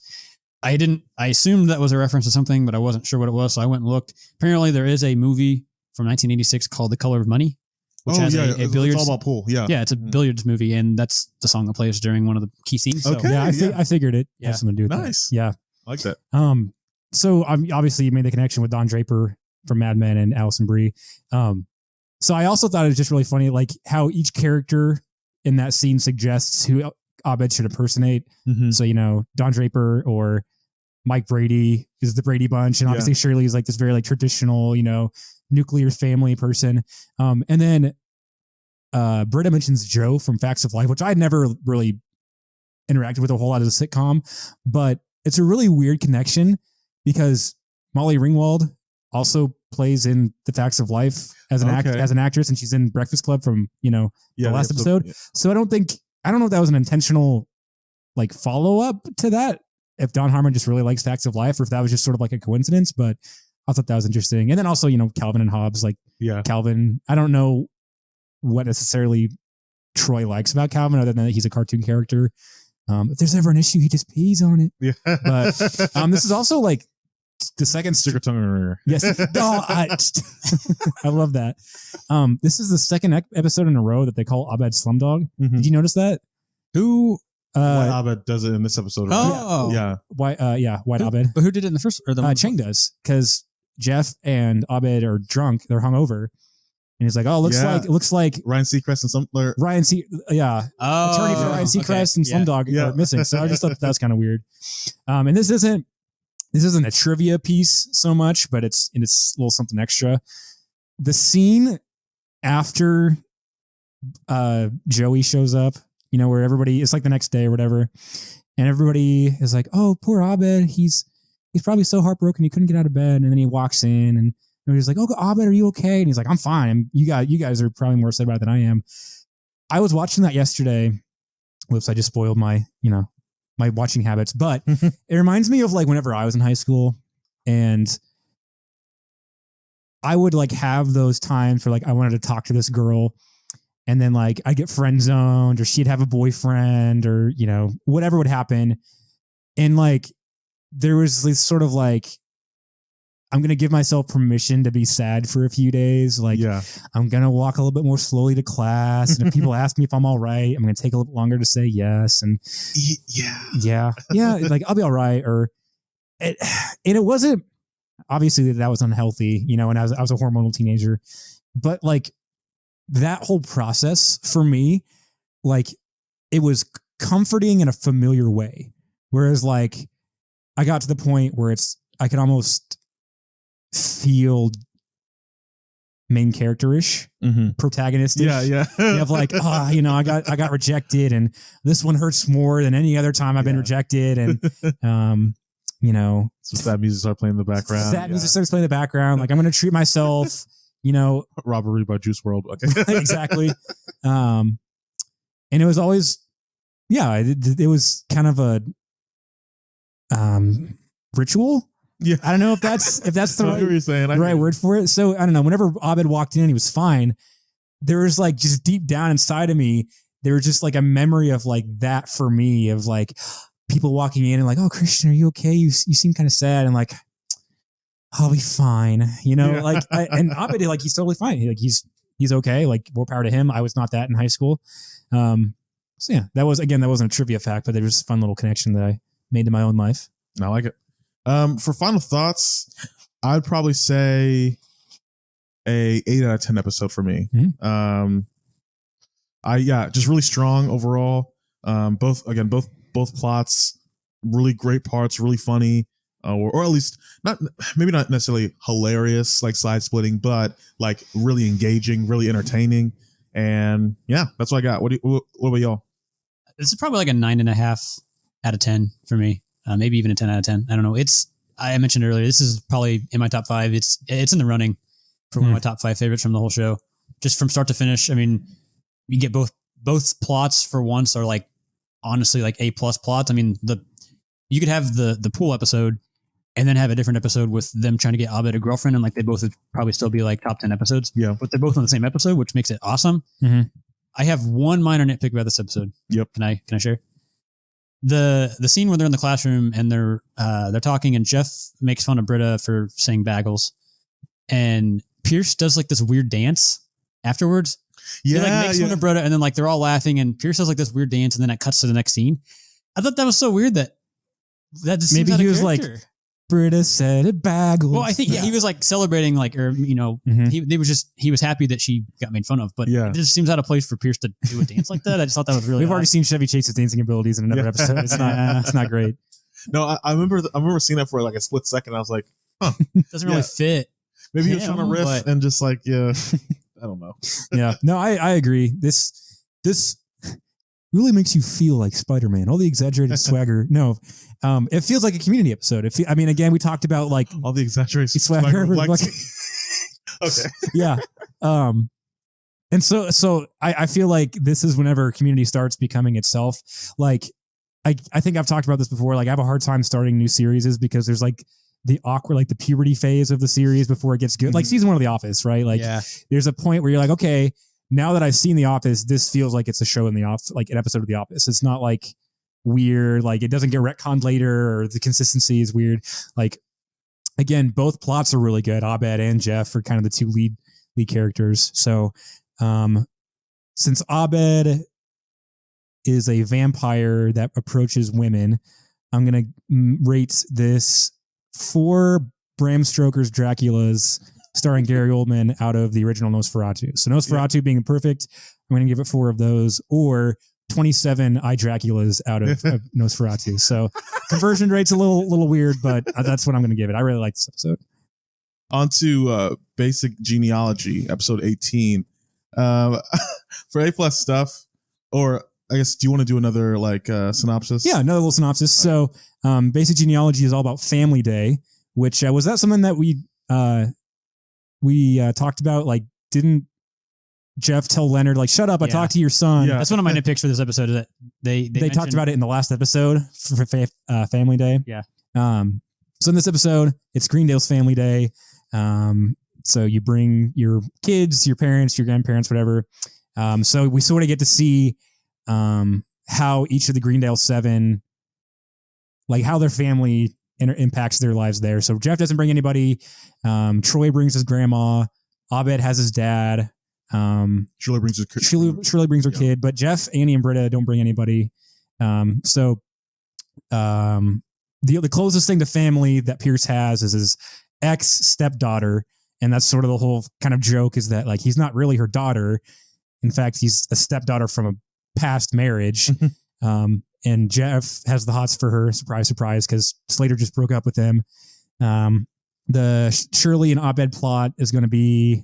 I assumed that was a reference to something, but I wasn't sure what it was. So I went and looked. Apparently there is a movie from 1986 called The Color of Money, which has a billiards. It's all about pool. Yeah. Yeah. It's a billiards movie. And that's the song that plays during one of the key scenes. So. Okay. Yeah. I figured it has something to do with nice. That. Yeah. I like that. So obviously you made the connection with Don Draper from Mad Men and Alison Brie. So I also thought it was just really funny, like how each character in that scene suggests who Abed should impersonate. Mm-hmm. So, Don Draper or Mike Brady is the Brady Bunch. And obviously Shirley is like this very like traditional, nuclear family person. And then Britta mentions Joe from Facts of Life, which I'd never really interacted with a whole lot as a sitcom, but it's a really weird connection because Molly Ringwald also plays in The Facts of Life as an actress, and she's in Breakfast Club from the last episode. Yeah. So I don't know if that was an intentional like follow up to that, if Don Harmon just really likes Facts of Life, or if that was just sort of like a coincidence. But I thought that was interesting. And then also Calvin and Hobbes, like Calvin. I don't know what necessarily Troy likes about Calvin other than that he's a cartoon character. If there's ever an issue, he just pees on it. Yeah. But this is also like the second sticker tongue. Yes. No, I love that. This is the second episode in a row that they call Abed Slumdog. Mm-hmm. Did you notice that? Who? White Abed does it in this episode. Oh, yeah. White Abed. But who did it in the first? Or the Chang does, because Jeff and Abed are drunk. They're hungover, he's like, oh, it looks like Ryan Seacrest and attorney for Ryan Seacrest and Slumdog are missing. So I just thought that was kind of weird. And this isn't a trivia piece so much, but it's a little something extra. The scene after Joey shows up, where everybody, it's like the next day or whatever, and everybody is like, oh, poor Abed, he's probably so heartbroken he couldn't get out of bed. And then he walks in and he's like, oh, Abed, are you okay? And he's like, I'm fine. You guys are probably more upset about it than I am. I was watching that yesterday. Whoops, I just spoiled my watching habits. But it reminds me of like whenever I was in high school, and I would like have those times where like I wanted to talk to this girl, and then like I get friend zoned, or she'd have a boyfriend, or whatever would happen, and like there was this sort of like, I'm going to give myself permission to be sad for a few days. Like, I'm going to walk a little bit more slowly to class. And if people ask me if I'm all right, I'm going to take a little longer to say yes. And like, I'll be all right. And it wasn't, obviously that was unhealthy, and I was a hormonal teenager, but like that whole process for me, like it was comforting in a familiar way. Whereas like I got to the point where I could almost feel main character-ish, protagonist-ish. Yeah. You have like, I got rejected, and this one hurts more than any other time I've been rejected, and so sad music starts playing in the background. Music starts playing in the background. Like I'm going to treat myself, Robbery by Juice WRLD. Okay. Exactly. And it was always, it was kind of a ritual. Yeah, I don't know if that's the right word for it. So I don't know. Whenever Abed walked in, he was fine. There was like just deep down inside of me, there was just like a memory of like that for me, of like people walking in and like, oh, Christian, are you okay? You seem kind of sad, and like, I'll be fine. Like and Abed, like he's totally fine. He's okay. Like more power to him. I was not that in high school. So yeah, that wasn't a trivia fact, but there was a fun little connection that I made to my own life. I like it. For final thoughts, I'd probably say a 8 out of 10 episode for me. Mm-hmm. Just really strong overall. Both plots, really great parts, really funny, or at least maybe not necessarily hilarious, like side splitting, but like really engaging, really entertaining. And yeah, that's what I got. What about y'all? This is probably like a 9.5 out of 10 for me. Maybe even a 10 out of 10. I don't know. I mentioned earlier, this is probably in my top 5. It's in the running for one of my top 5 favorites from the whole show. Just from start to finish. I mean, you get both plots for once are like, honestly, like A+ plots. I mean, you could have the pool episode and then have a different episode with them trying to get Abed a girlfriend, and like they both would probably still be like top 10 episodes. Yeah. But they're both on the same episode, which makes it awesome. Mm-hmm. I have one minor nitpick about this episode. Yep. Can I share? The scene where they're in the classroom and they're talking, and Jeff makes fun of Britta for saying bagels, and Pierce does like this weird dance afterwards. Yeah, he like makes fun of Britta, and then like they're all laughing, and Pierce does like this weird dance, and then it cuts to the next scene. I thought that was so weird that just maybe he was like, Britta said it bagels. Well, I think he was like celebrating, like, or he was happy that she got made fun of, but it just seems out of place for Pierce to do a dance like that. I just thought that was really. We've already seen Chevy Chase's dancing abilities in another episode. It's not great. No, I remember seeing that for like a split second. I was like, huh, doesn't really fit. Maybe he was trying to riff and just like, I don't know. Yeah, no, I agree. This really makes you feel like Spider-Man. All the exaggerated swagger. No, it feels like a Community episode. Again, we talked about like all the exaggerated swagger. Okay. Yeah. And so I feel like this is whenever Community starts becoming itself. Like, I think I've talked about this before. Like, I have a hard time starting new series because there's like the awkward, like the puberty phase of the series before it gets good. Mm-hmm. Like season 1 of The Office, right? Like, there's a point where you're like, okay, now that I've seen The Office, this feels like it's a show in The Office, like an episode of The Office. It's not like weird, like it doesn't get retconned later, or the consistency is weird. Like, again, both plots are really good. Abed and Jeff are kind of the two lead characters. So, since Abed is a vampire that approaches women, I'm going to rate this 4 Bram Stoker's Draculas starring Gary Oldman out of the original Nosferatu. So Nosferatu being perfect, I'm going to give it 4 of those, or 27 I Draculas out of Nosferatu. So conversion rate's a little weird, but that's what I'm going to give it. I really like this episode. On to basic genealogy, episode 18. For A+ stuff, or I guess, do you want to do another synopsis? Yeah, another little synopsis. All right. So basic genealogy is all about Family Day, which was that something that we talked about? Like, didn't Jeff tell Leonard, like, shut up, I talked to your son? Yeah. That's one of my nitpicks for this episode, is that they talked about it in the last episode for Family Day. Yeah. So in this episode, it's Greendale's Family Day. So you bring your kids, your parents, your grandparents, whatever. So we sort of get to see how each of the Greendale 7, like how their family impacts their lives there. So Jeff doesn't bring anybody. Troy brings his grandma. Abed has his dad. Shirley brings her kid, but Jeff, Annie, and Britta don't bring anybody. The closest thing to family that Pierce has is his ex stepdaughter, and that's sort of the whole kind of joke, is that like he's not really her daughter. In fact, he's a stepdaughter from a past marriage. And Jeff has the hots for her. Surprise, surprise, because Slater just broke up with him. The Shirley and Abed plot is going to be,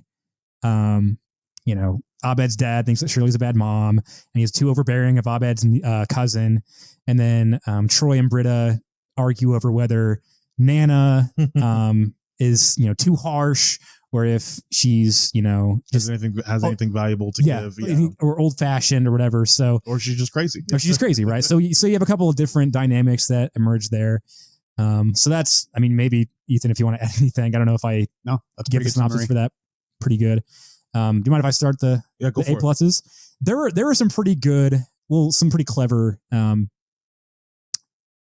Abed's dad thinks that Shirley's a bad mom, and he's too overbearing of Abed's cousin. And then Troy and Britta argue over whether Nana is too harsh, or if she's has anything valuable to give, or old fashioned or whatever. So, or she's just crazy. Or she's crazy, right? So you have a couple of different dynamics that emerge there. So that's, maybe Ethan, if you want to add anything, I don't know if I give the synopsis for that. Pretty good. Do you mind if I start the A pluses? There were some pretty good, some pretty clever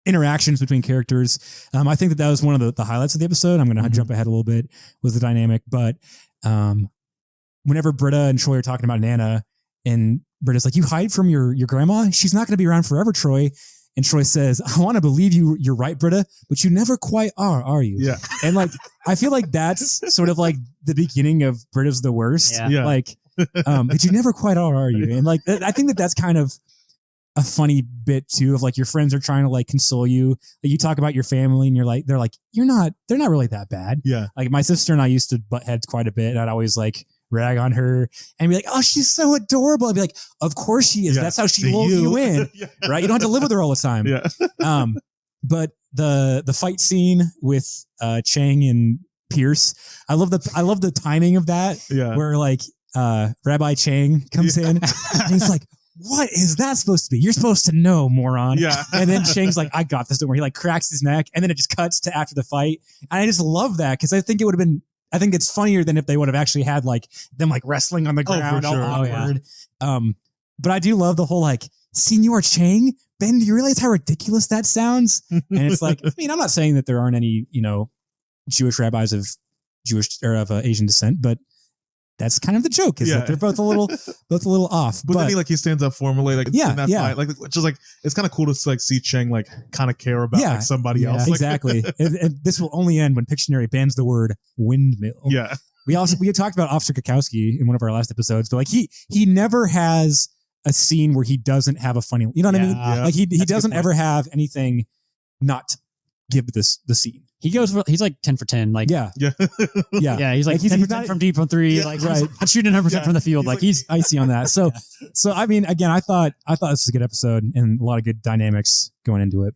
interactions between characters. I think that was one of the highlights of the episode. I'm going to jump ahead a little bit, was the dynamic, but whenever Britta and Troy are talking about Nana, and Britta's like, you hide from your grandma? She's not going to be around forever, Troy. And Troy says, I want to believe you're right, Britta, but you never quite are you? Yeah. And I feel like that's sort of like the beginning of Britta's the worst. Yeah. But you never quite are you? And I think that that's kind of a funny bit too, of like your friends are trying to console you. Like you talk about your family and they're like, they're not really that bad. Yeah. Like my sister and I used to butt heads quite a bit, and I'd always rag on her and be like, oh, she's so adorable. I'd be like, of course she is. Yeah, that's how she lulls you in. Yeah. Right. You don't have to live with her all the time. Yeah. But the fight scene with Chang and Pierce, I love the timing of that. Yeah. Where Rabbi Chang comes in and he's like, what is that supposed to be? You're supposed to know, moron. Yeah. And then Chang's like, I got this. Don't worry. He cracks his neck, and then it just cuts to after the fight. And I just love that, because I think it's funnier than if they would have actually had them wrestling on the ground. Oh, for sure. All awkward. Yeah. But I do love the whole Senor Chang. Ben, do you realize how ridiculous that sounds? And it's I'm not saying that there aren't any, Jewish rabbis of Jewish or of Asian descent, but that's kind of the joke, is that they're both a little off. But then he stands up formally, in that fight, just it's kind of cool to see Chang kind of care about somebody else. Exactly. and this will only end when Pictionary bans the word windmill. Yeah. We had talked about Officer Kakowski in one of our last episodes, but he never has a scene where he doesn't have a funny, you know what I mean? Yeah. He doesn't ever have anything not to give this the scene. He's 10 for 10. Yeah. Yeah. He's 10 for 10 from deep from three. Right. Shooting 100% from the field. He's icy on that. So again, I thought this was a good episode and a lot of good dynamics going into it.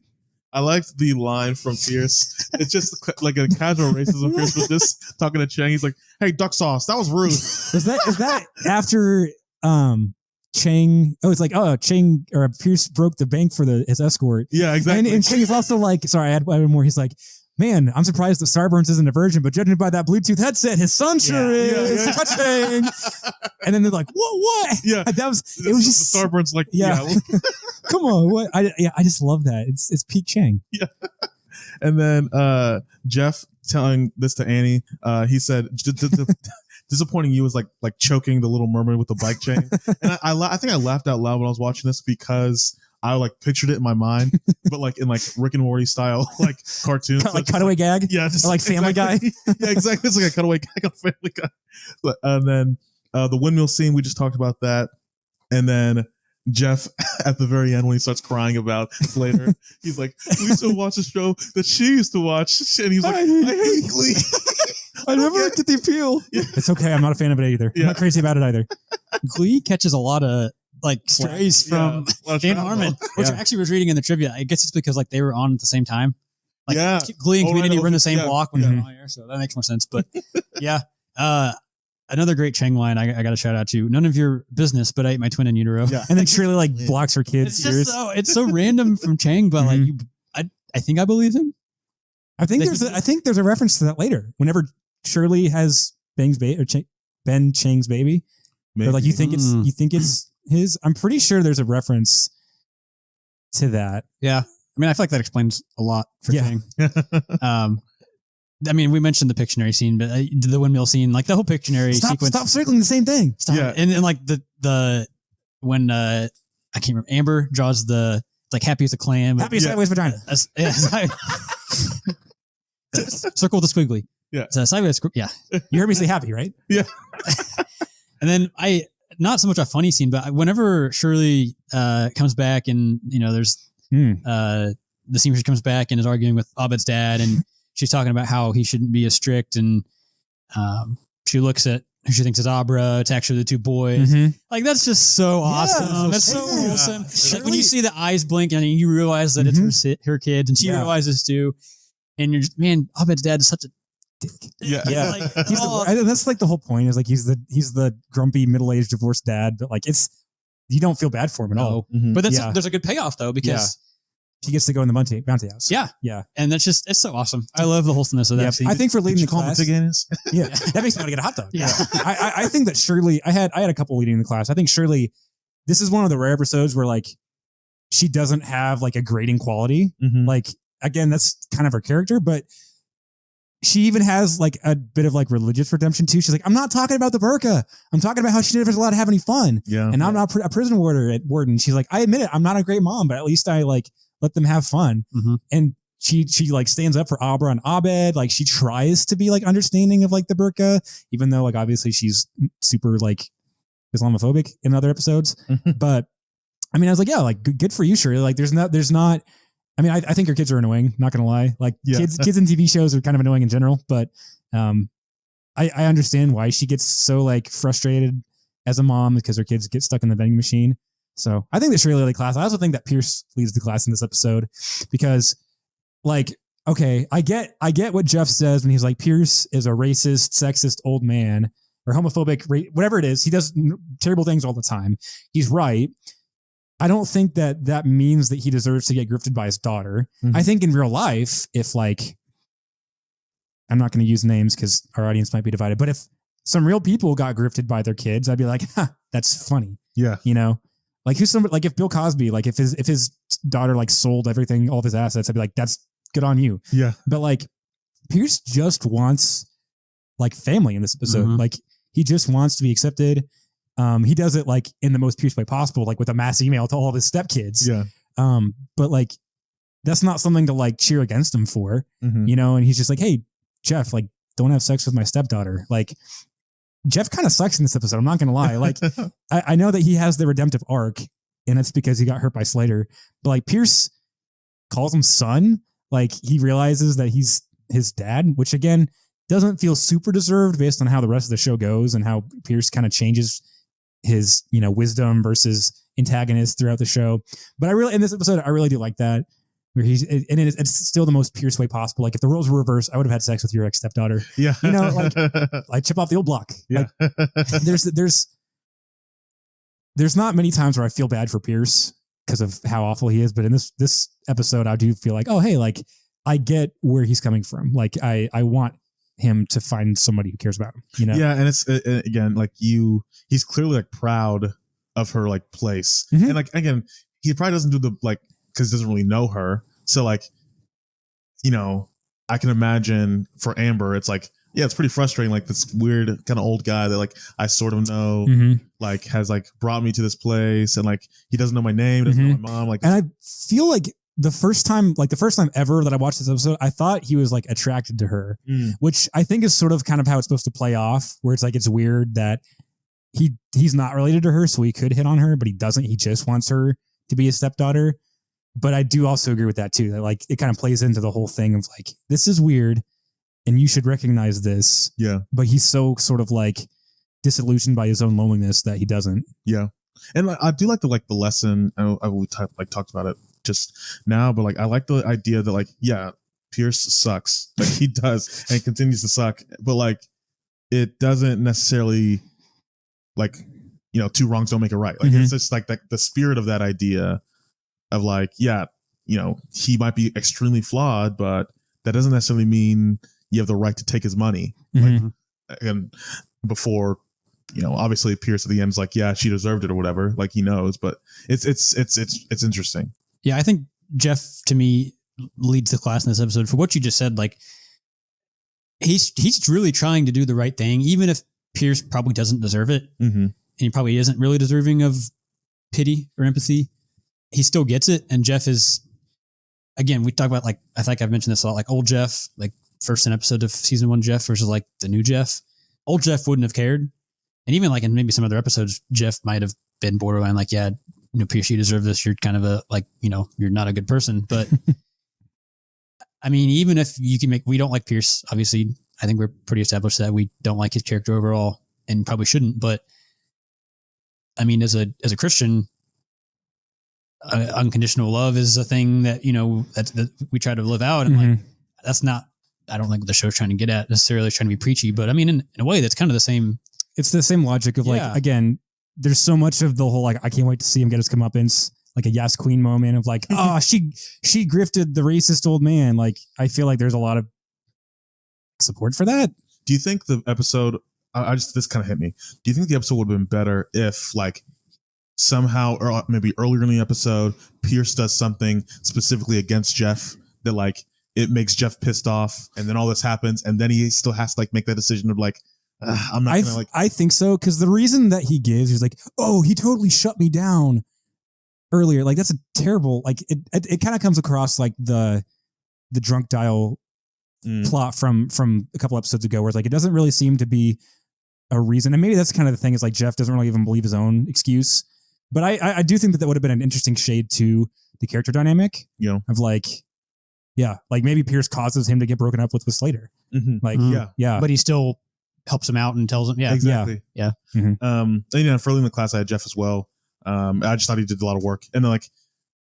I liked the line from Pierce. It's just like a casual racism. Pierce was just talking to Chang. He's like, "Hey, duck sauce, that was rude." Is that after Chang? Oh, it's Chang or Pierce broke the bank for his escort. Yeah, exactly. And Chang is also sorry, I had more. He's like, man, I'm surprised that Starburns isn't a virgin, but judging by that Bluetooth headset, his son sure is. Yeah. Touching. And then they're like, what? Yeah. It was just Starburns come on. What? I just love that. It's peak Chang. Yeah. And then Jeff telling this to Annie, he said, disappointing you was like choking the Little Mermaid with the bike chain. And I think I laughed out loud when I was watching this, because I like pictured it in my mind, but like in like Rick and Morty style, like cartoons, like cutaway gag, just or like Family Guy. Yeah, exactly. It's like a cutaway gag on Family Guy. And then the windmill scene, we just talked about that, and then Jeff at the very end when he starts crying about later, he's like, "We used to watch a show that she used to watch," and he's like, "I hate Glee." I never get the appeal. Yeah. It's okay. I'm not a fan of it either. I'm not crazy about it either. Glee catches a lot of like strays from Dan Harmon, which I actually was reading in the trivia. I guess it's because like they were on at the same time. Like Glee and Community were in the same block when they were on air, so that makes more sense. But yeah, another great Chang line I got to shout out to. None of your business, but I ate my twin in utero. Yeah. And then Shirley like blocks her kids' ears. It's so random from Chang, but like I think I believe him. I think there's a reference to that later. Whenever Shirley has Ben Chang's baby, or like you think it's his. I'm pretty sure there's a reference to that. Yeah, I mean, I feel like that explains a lot for Chang. I mean, we mentioned the Pictionary scene, but the windmill scene, like the whole Pictionary sequence. Stop circling the same thing. Stop. Yeah, and like the when I can't remember, Amber draws the like happy as a clam, happy sideways vagina. Circle with a squiggly. Yeah. So sideways. Yeah. You heard me say happy, right? Yeah. And then not so much a funny scene, but whenever Shirley comes back and, you know, there's the scene where she comes back and is arguing with Abed's dad and she's talking about how he shouldn't be as strict. And she looks at who she thinks is Abra. It's actually the two boys. Mm-hmm. Like, that's just so awesome. That's so awesome. Like when you see the eyes blink and you realize that it's her kids and she realizes too. And you're just, man, Abed's dad is such a dick. Yeah. Yeah. Like, that's like the whole point is like he's the grumpy middle-aged divorced dad, but like you don't feel bad for him at all. Mm-hmm. But there's a good payoff though because he gets to go in the bounty house. Yeah. Yeah. And it's so awesome. I love the wholesomeness of that scene. I think for leading the class. Yeah. That makes me want to get a hot dog. Yeah. I think that Shirley, I had a couple leading the class. I think Shirley, this is one of the rare episodes where like she doesn't have like a grading quality. Mm-hmm. Like, again, that's kind of her character, but she even has like a bit of like religious redemption too. She's like, I'm not talking about the burqa. I'm talking about how she never allowed to have any fun. Yeah. And I'm not a prison warden. She's like, I admit it. I'm not a great mom, but at least I like let them have fun. Mm-hmm. And she like stands up for Abra and Abed. Like she tries to be like understanding of like the burqa, even though like obviously she's super like Islamophobic in other episodes. But I mean, I was like, yeah, like good for you, Shirley. Like there's not, I mean, I think your kids are annoying, not going to lie. Like kids in TV shows are kind of annoying in general, but I understand why she gets so like frustrated as a mom because her kids get stuck in the vending machine. So I think that Shirley led the class. I also think that Pierce leads the class in this episode because like, okay, I get what Jeff says when he's like, Pierce is a racist, sexist old man or homophobic, whatever it is. He does terrible things all the time. He's right. I don't think that means that he deserves to get grifted by his daughter. Mm-hmm. I think in real life, if like, I'm not going to use names because our audience might be divided, but if some real people got grifted by their kids, I'd be like, that's funny. Yeah. You know, like who's somebody, like if Bill Cosby, like if his daughter like sold everything, all of his assets, I'd be like, that's good on you. Yeah. But like Pierce just wants like family in this episode. Mm-hmm. Like he just wants to be accepted. He does it like in the most Pierce way possible, like with a mass email to all of his stepkids. Yeah. But like, that's not something to like cheer against him for, you know? And he's just like, hey, Jeff, like don't have sex with my stepdaughter. Like Jeff kind of sucks in this episode. I'm not going to lie. Like I know that he has the redemptive arc and it's because he got hurt by Slater, but like Pierce calls him son. Like he realizes that he's his dad, which again, doesn't feel super deserved based on how the rest of the show goes and how Pierce kind of changes his, you know, wisdom versus antagonist throughout the show. But in this episode, I really do like that where it's still the most Pierce way possible. Like if the roles were reversed, I would have had sex with your ex stepdaughter. Yeah. You know, like chip off the old block. Yeah. Like, there's not many times where I feel bad for Pierce because of how awful he is. But in this episode, I do feel like, oh, hey, like I get where he's coming from. Like I want him to find somebody who cares about him, you know? Yeah. And it's again, like he's clearly like proud of her like place. Mm-hmm. And like, again, he probably doesn't do the like, cause he doesn't really know her. So like, you know, I can imagine for Amber, it's like, Yeah, it's pretty frustrating. Like this weird kind of old guy that like I sort of know, like has like brought me to this place, and like he doesn't know my name, doesn't know my mom. Like, and I feel like the first time ever that I watched this episode, I thought he was like attracted to her, which I think is sort of kind of how it's supposed to play off. Where it's like it's weird that he's not related to her, so he could hit on her, but he doesn't. He just wants her to be his stepdaughter. But I do also agree with that too. That like it kind of plays into the whole thing of like this is weird. And you should recognize this. Yeah. But he's so sort of like disillusioned by his own loneliness that he doesn't. Yeah. And I do like the lesson. We talked about it just now, but like I like the idea that like, yeah, Pierce sucks. Like he does and continues to suck. But like it doesn't necessarily like, you know, two wrongs don't make a right. Like it's just like the spirit of that idea of like, yeah, you know, he might be extremely flawed, but that doesn't necessarily mean you have the right to take his money. Like, and before, you know, obviously Pierce at the end is like, yeah, she deserved it or whatever. Like he knows, but it's interesting. Yeah, I think Jeff to me leads the class in this episode for what you just said. Like he's really trying to do the right thing, even if Pierce probably doesn't deserve it, and he probably isn't really deserving of pity or empathy. He still gets it, and Jeff is. Again, we talk about like I think I've mentioned this a lot. Like old Jeff, like first an episode of season 1 Jeff versus like the new Jeff. Old Jeff wouldn't have cared. And even like in maybe some other episodes, Jeff might have been borderline like, yeah, you know, Pierce, you deserve this. You're kind of a, like, you know, you're not a good person. But I mean, even if you can we don't like Pierce, obviously, I think we're pretty established that we don't like his character overall and probably shouldn't. But I mean, as a Christian, unconditional love is a thing that, you know, that we try to live out. And like, that's not, I don't think what the show's trying to get at necessarily trying to be preachy, but I mean, in a way that's kind of the same. It's the same logic of like, again, there's so much of the whole, like, I can't wait to see him get his comeuppance, like a yes queen moment of like, oh, she grifted the racist old man. Like, I feel like there's a lot of support for that. Do you think the episode, this kind of hit me. Do you think the episode would have been better if like somehow, or maybe earlier in the episode, Pierce does something specifically against Jeff that like, it makes Jeff pissed off, and then all this happens, and then he still has to like make that decision of like, I'm not gonna like. I think so, because the reason that he gives, he's like, oh, he totally shut me down earlier. Like that's a terrible. Like it kind of comes across like the drunk dial plot from a couple episodes ago, where it's like it doesn't really seem to be a reason, and maybe that's kind of the thing is like Jeff doesn't really even believe his own excuse. But I do think that would have been an interesting shade to the character dynamic, you know, of like. Yeah, like maybe Pierce causes him to get broken up with Slater. Like, yeah, but he still helps him out and tells him, exactly, yeah. And yeah, for early in the class, I had Jeff as well. I just thought he did a lot of work, and then like,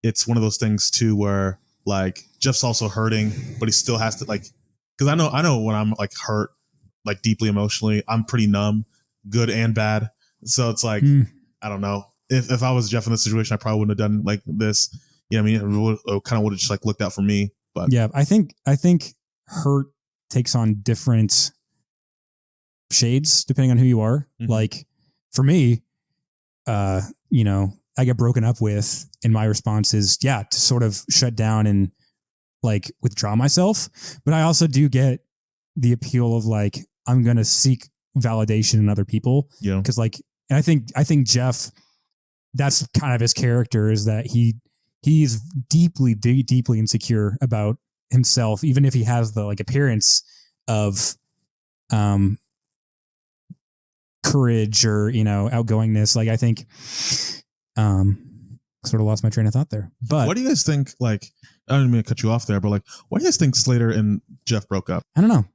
it's one of those things too where like Jeff's also hurting, but he still has to like, because I know when I'm like hurt, like deeply emotionally, I'm pretty numb, good and bad. So it's like, I don't know if I was Jeff in this situation, I probably wouldn't have done like this. You know what I mean? It kind of would have just like looked out for me. But yeah, I think hurt takes on different shades depending on who you are. Like for me, you know, I get broken up with, and my response is to sort of shut down and like withdraw myself. But I also do get the appeal of like I'm gonna seek validation in other people. Yeah, because like, and I think Jeff, that's kind of his character, is that he's deeply insecure about himself, even if he has the like appearance of courage or, you know, outgoingness. Like I think sort of lost my train of thought there. But what do you guys think? Like, I don't mean to cut you off there, but like, what do you guys think Slater and Jeff broke up? I don't know.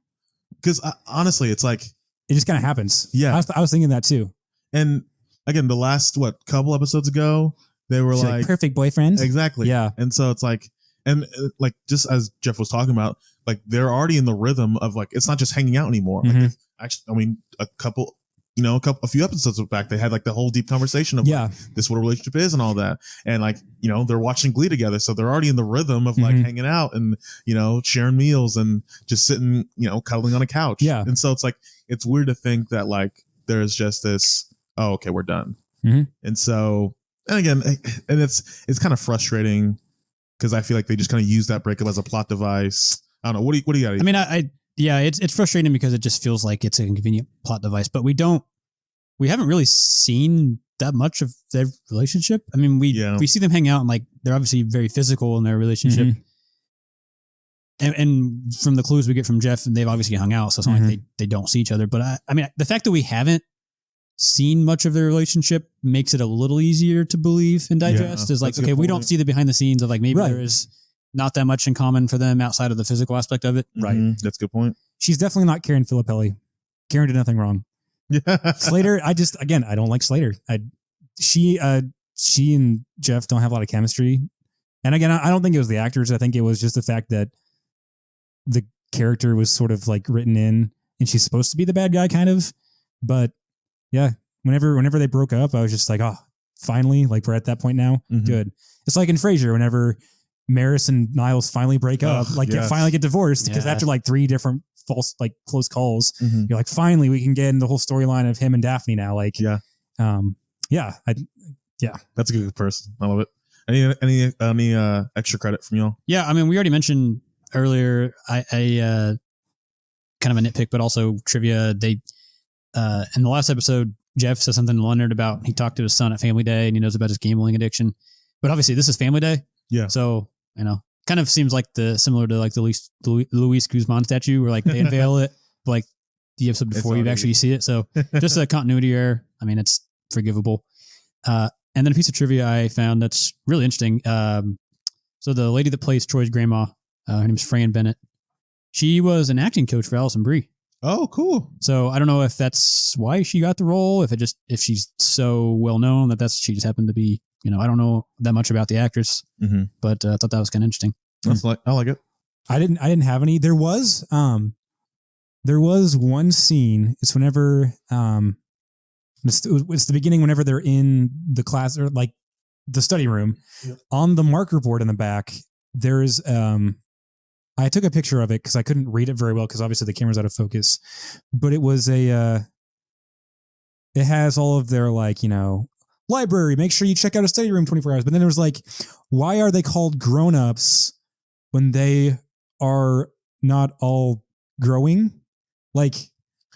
Because honestly, it's like it just kind of happens. Yeah, I was thinking that too. And again, the last couple episodes ago, they were like perfect boyfriends. Exactly. Yeah. And so it's like, and like, just as Jeff was talking about, like they're already in the rhythm of like, it's not just hanging out anymore. Like actually, I mean, a few episodes back, they had like the whole deep conversation of like, this is what a relationship is and all that. And like, you know, they're watching Glee together. So they're already in the rhythm of like hanging out and, you know, sharing meals and just sitting, you know, cuddling on a couch. Yeah. And so it's like, it's weird to think that like, there's just this, oh, okay, we're done. And so, and again, and it's kind of frustrating because I feel like they just kind of use that breakup as a plot device. I don't know. What do you got? I mean, I Yeah, it's frustrating because it just feels like it's a convenient plot device, but we haven't really seen that much of their relationship. I mean, we see them hang out and like they're obviously very physical in their relationship. And from the clues we get from Jeff, they've obviously hung out, so it's not like they don't see each other. But I mean, the fact that we haven't seen much of their relationship makes it a little easier to believe and digest. Is like, okay, we don't see the behind the scenes of like maybe there is not that much in common for them outside of the physical aspect of it. Right. That's a good point. She's definitely not Karen Filippelli. Karen did nothing wrong. Slater, I don't like Slater. She and Jeff don't have a lot of chemistry. And again, I don't think it was the actors. I think it was just the fact that the character was sort of like written in and she's supposed to be the bad guy kind of. But yeah, whenever they broke up, I was just like, oh, finally, like we're at that point now. Good. It's like in Frasier, whenever Maris and Niles finally break up, finally get divorced because after like 3 different false, like close calls, you're like, finally we can get in the whole storyline of him and Daphne now. Like, that's a good person. I love it. Any extra credit from y'all? Yeah. I mean, we already mentioned earlier, I kind of a nitpick, but also trivia. They, in the last episode, Jeff said something to Leonard about, he talked to his son at Family Day and he knows about his gambling addiction, but obviously this is Family Day. Yeah. So, kind of seems like similar to like the Luis Guzman statue where like they unveil it, but like the episode before you actually see it. So just a continuity error. I mean, it's forgivable. And then a piece of trivia I found that's really interesting. So the lady that plays Troy's grandma, her name is Fran Bennett. She was an acting coach for Alison Brie. Oh, cool. So I don't know if that's why she got the role, if she's so well known she just happened to be, I don't know that much about the actress, but I thought that was kind of interesting. I like it. I didn't have any. There was one scene. It's whenever, it's the beginning whenever they're in the class or like the study room. On the marker board in the back, there's, I took a picture of it because I couldn't read it very well because obviously the camera's out of focus, but it was it has all of their like, library, make sure you check out a study room 24 hours. But then there was like, why are they called grown-ups when they are not all growing? Like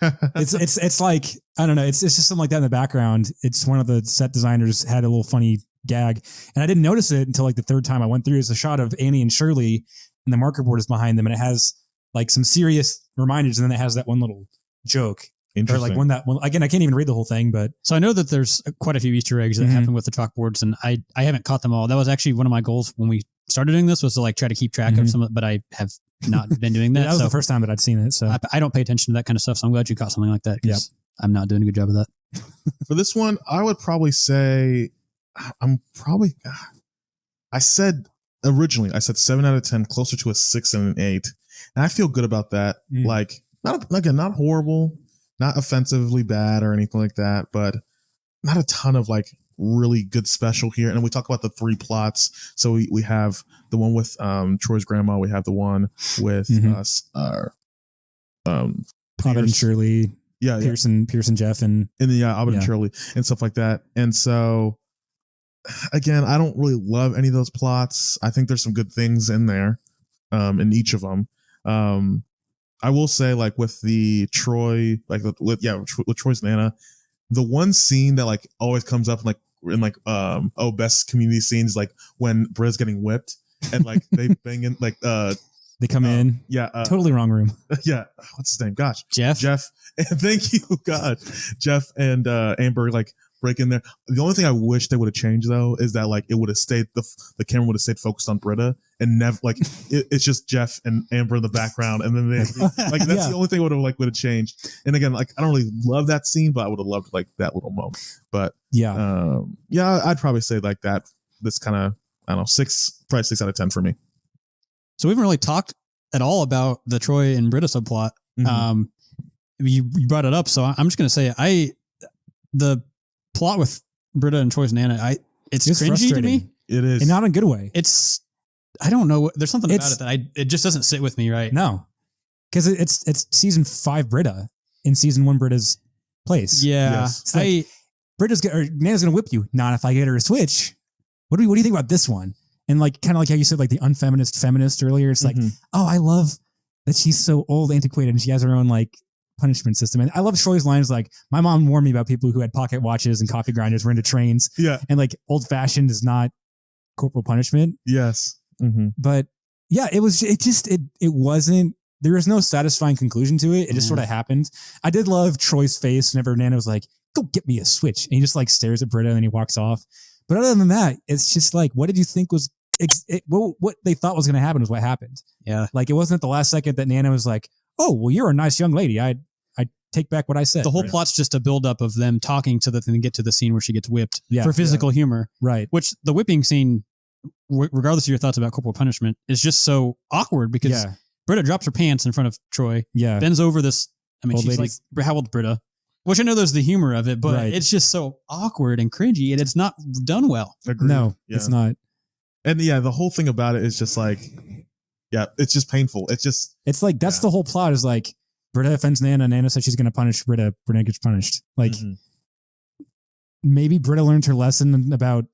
it's like, I don't know. It's just something like that in the background. It's one of the set designers had a little funny gag and I didn't notice it until like the third time I went through. It's a shot of Annie and Shirley and the marker board is behind them and it has like some serious reminders. And then it has that one little joke. Or like again, I can't even read the whole thing, but so I know that there's quite a few Easter eggs that happen with the chalkboards, and I haven't caught them all. That was actually one of my goals when we started doing this was to like try to keep track of some, but I have not been doing that. That was the first time that I'd seen it, so I don't pay attention to that kind of stuff. So I'm glad you caught something like that. Because I'm not doing a good job of that. For this one, I would probably say I said 7 out of 10, closer to a 6 and an 8, and I feel good about that. Like not horrible. Not offensively bad or anything like that, but not a ton of like really good special here. And we talk about the 3 plots. So we have the one with Troy's grandma. We have the one with Albert and Shirley. Yeah, Pearson, Jeff, and Albert and Shirley and stuff like that. And so again, I don't really love any of those plots. I think there's some good things in there, in each of them. I will say, like with the Troy, like with Troy's Nana, the one scene that like always comes up best community scenes, like when Britta's getting whipped and like they bang in like they come in, totally wrong room. Yeah, what's his name? Gosh, Jeff. And thank you, God, Jeff and Amber like break in there. The only thing I wish they would have changed though is that like it would have stayed the camera would have stayed focused on Britta and never like it's just Jeff and Amber in the background and then they like that's the only thing would have changed. And again, like I don't really love that scene, but I would have loved like that little moment. But I'd probably say like that. This kind of I don't know, probably 6 out of 10 for me. So we haven't really talked at all about the Troy and Britta subplot. You brought it up, so I'm just gonna say the plot with Britta and Troy's Nana, it's cringy to me. It is, and not in a good way. I don't know. There's something about it that it just doesn't sit with me right. No, because it's season 5 Britta in season 1 Britta's place. Yeah, it's like, Nana's gonna whip you. Not if I get her a switch. What do you think about this one? And like kind of like how you said like the unfeminist feminist earlier. It's like, oh, I love that she's so old, antiquated, and she has her own like punishment system. And I love Troy's lines like, my mom warned me about people who had pocket watches and coffee grinders were into trains. Yeah. And like old fashioned is not corporal punishment. Yes. But yeah, it wasn't, there was no satisfying conclusion to it. It just sort of happened. I did love Troy's face whenever Nana was like, go get me a switch. And he just like stares at Britta and then he walks off. But other than that, it's just like, what did you think was, what they thought was going to happen was what happened. Yeah. Like it wasn't at the last second that Nana was like, oh, well, you're a nice young lady. I take back what I said. The whole plot's just a buildup of them talking to the thing to get to the scene where she gets whipped for physical humor. Right. Which the whipping scene, regardless of your thoughts about corporal punishment, is just so awkward because Britta drops her pants in front of Troy. Yeah. Bends over this. I mean, old she's ladies. Like, how old Britta? Which I know there's the humor of it, but it's just so awkward and cringy and it's not done well. Agreed. No, it's not. And the whole thing about it is just like, it's just painful. It's like, that's the whole plot is like, Britta offends Nana. Nana says she's going to punish Britta. Britta gets punished. Like, maybe Britta learned her lesson about,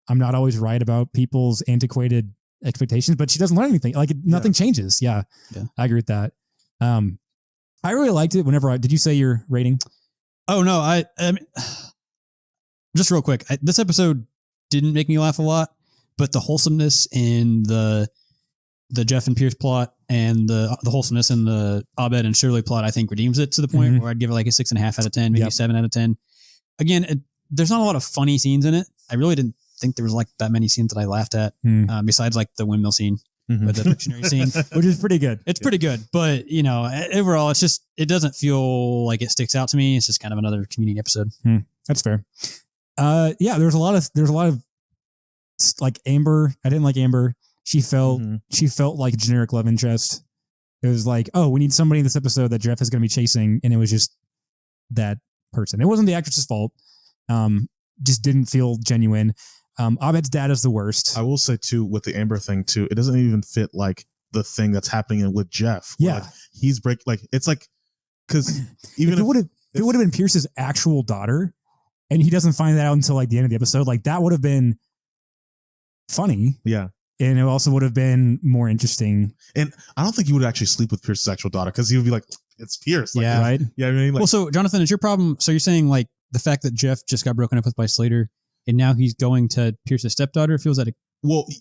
I'm not always right about people's antiquated expectations, but she doesn't learn anything. Like, nothing changes. Yeah, I agree with that. I really liked it whenever did you say your rating? Oh, no. I mean, just real quick. This episode didn't make me laugh a lot, but the wholesomeness in the Jeff and Pierce plot and the wholesomeness in the Abed and Shirley plot, I think redeems it to the point where I'd give it like a 6.5 out of 10, maybe 7 out of 10. Again, there's not a lot of funny scenes in it. I really didn't think there was like that many scenes that I laughed at, besides like the windmill scene, with the dictionary scene, which is pretty good. It's pretty good, but overall, it's just, it doesn't feel like it sticks out to me. It's just kind of another community episode. That's fair. There's a lot of like Amber. I didn't like Amber. She felt like a generic love interest. It was like, oh, we need somebody in this episode that Jeff is going to be chasing, and it was just that person. It wasn't the actress's fault. Just didn't feel genuine. Abed's dad is the worst. I will say too, with the Amber thing too, it doesn't even fit like the thing that's happening with Jeff. Yeah, like, he's it's like, because even if it would have been Pierce's actual daughter, and he doesn't find that out until like the end of the episode, like that would have been funny. Yeah. And it also would have been more interesting. And I don't think he would actually sleep with Pierce's actual daughter because he would be like, it's Pierce. Like, yeah. Right. Yeah. I mean, like, well, so Jonathan, is your problem? So you're saying like the fact that Jeff just got broken up with by Slater and now he's going to Pierce's stepdaughter feels that a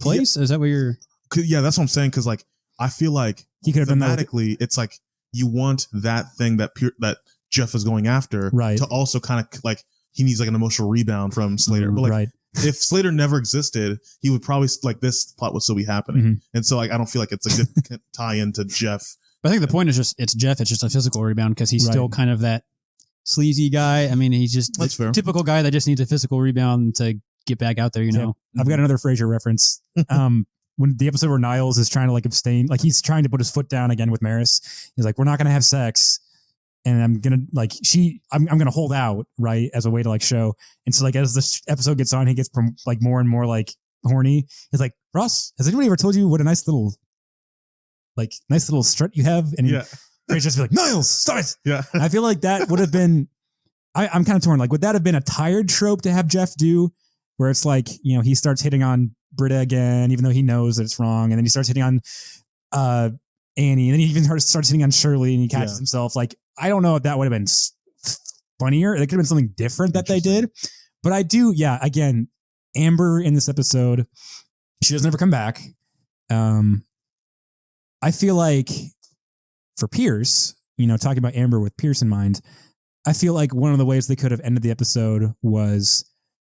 place? Is that what you're? Yeah, that's what I'm saying. Cause like, I feel like he could have thematically, it's like you want that thing that Jeff is going after to also kind of like, he needs like an emotional rebound from Slater. But like, if Slater never existed, he would probably like this plot would still be happening. And so like, I don't feel like it's a good tie into Jeff. But I think the point is just, it's Jeff. It's just a physical rebound because he's still kind of that sleazy guy. I mean, he's just a typical guy that just needs a physical rebound to get back out there, you know? I've got another Frasier reference. When the episode where Niles is trying to like abstain, like he's trying to put his foot down again with Maris. He's like, we're not going to have sex. And I'm going to like, I'm going to hold out, right, as a way to like show. And so like, as this episode gets on, he gets like more and more like horny. He's like, Ross, has anybody ever told you what a nice little strut you have? And Frasier just be like, Niles, stop it. Yeah. I feel like that would have been, I'm kind of torn. Like, would that have been a tired trope to have Jeff do where it's like, you know, he starts hitting on Britta again, even though he knows that it's wrong. And then he starts hitting on Annie. And then he even starts hitting on Shirley and he catches himself. Like, I don't know if that would have been funnier. It could have been something different that they did. But I do, again, Amber in this episode, she doesn't ever come back. I feel like for Pierce, you know, talking about Amber with Pierce in mind, I feel like one of the ways they could have ended the episode was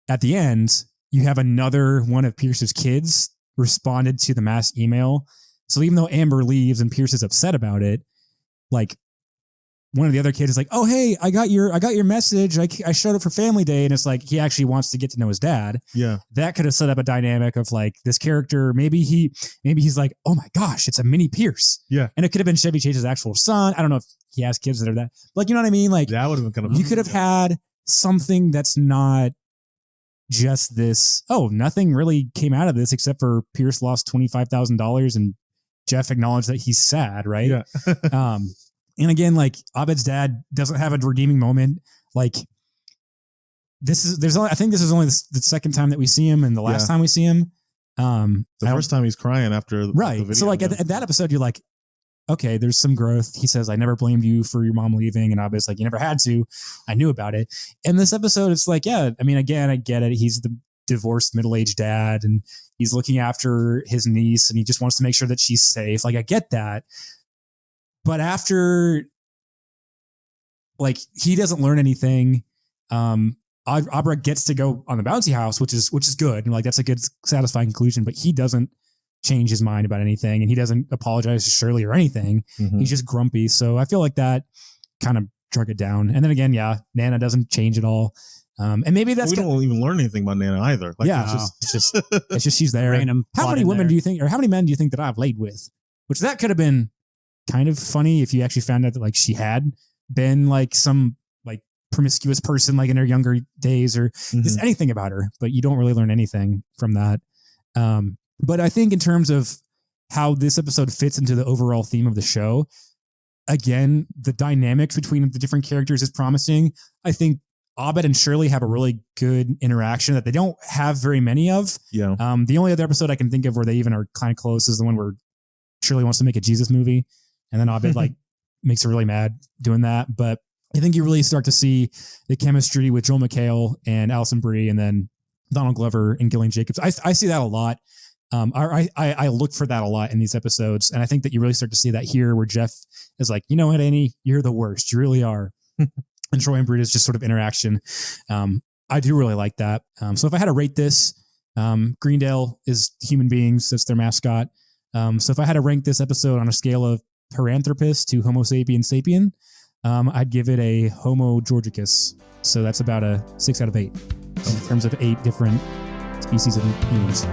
at the end, you have another one of Pierce's kids responded to the mass email. So even though Amber leaves and Pierce is upset about it, like one of the other kids is like, oh, hey, I got your message. I showed up for family day. And it's like, he actually wants to get to know his dad. Yeah. That could have set up a dynamic of like this character. Maybe he's like, oh my gosh, it's a mini Pierce. Yeah. And it could have been Chevy Chase's actual son. I don't know if he has kids that are that, like, you know what I mean? Like that would have been kind of, you could have had something that's not just this, oh, nothing really came out of this except for Pierce lost $25,000 and Jeff acknowledged that he's sad. Right. Yeah. And again, like Abed's dad doesn't have a redeeming moment. Like I think this is only the second time that we see him and the last time we see him. The first time he's crying after the right. video. So like at that episode, you're like, okay, there's some growth. He says, I never blamed you for your mom leaving. And Abed's like, you never had to. I knew about it. And this episode, it's like, yeah, I mean, again, I get it. He's the divorced middle-aged dad and he's looking after his niece and he just wants to make sure that she's safe. Like, I get that. But after, like, he doesn't learn anything. Abra gets to go on the bouncy house, which is good. And like, that's a good, satisfying conclusion, but he doesn't change his mind about anything. And he doesn't apologize to Shirley or anything. Mm-hmm. He's just grumpy. So I feel like that kind of drug it down. And then again, yeah, Nana doesn't change at all. And maybe that's, we don't even learn anything about Nana either. Like, yeah, it's just she's there. How many women do you think, or how many men do you think that I've laid with? Which that could have been kind of funny if you actually found out that like she had been like some like promiscuous person like in her younger days or just anything about her, but you don't really learn anything from that. But I think in terms of how this episode fits into the overall theme of the show, again, the dynamics between the different characters is promising. I think Abed and Shirley have a really good interaction that they don't have very many of. Yeah. The only other episode I can think of where they even are kind of close is the one where Shirley wants to make a Jesus movie. And then Abed like makes her really mad doing that. But I think you really start to see the chemistry with Joel McHale and Alison Brie and then Donald Glover and Gillian Jacobs. I see that a lot. I look for that a lot in these episodes. And I think that you really start to see that here where Jeff is like, you know what, Annie, you're the worst. You really are. And Troy and Britta's just sort of interaction. I do really like that. So if I had to rate this, Greendale is human beings. That's their mascot. So if I had to rank this episode on a scale of Paranthropus to Homo sapien sapien, I'd give it a Homo georgicus. So that's about a 6 out of 8 in terms of 8 different species of humans.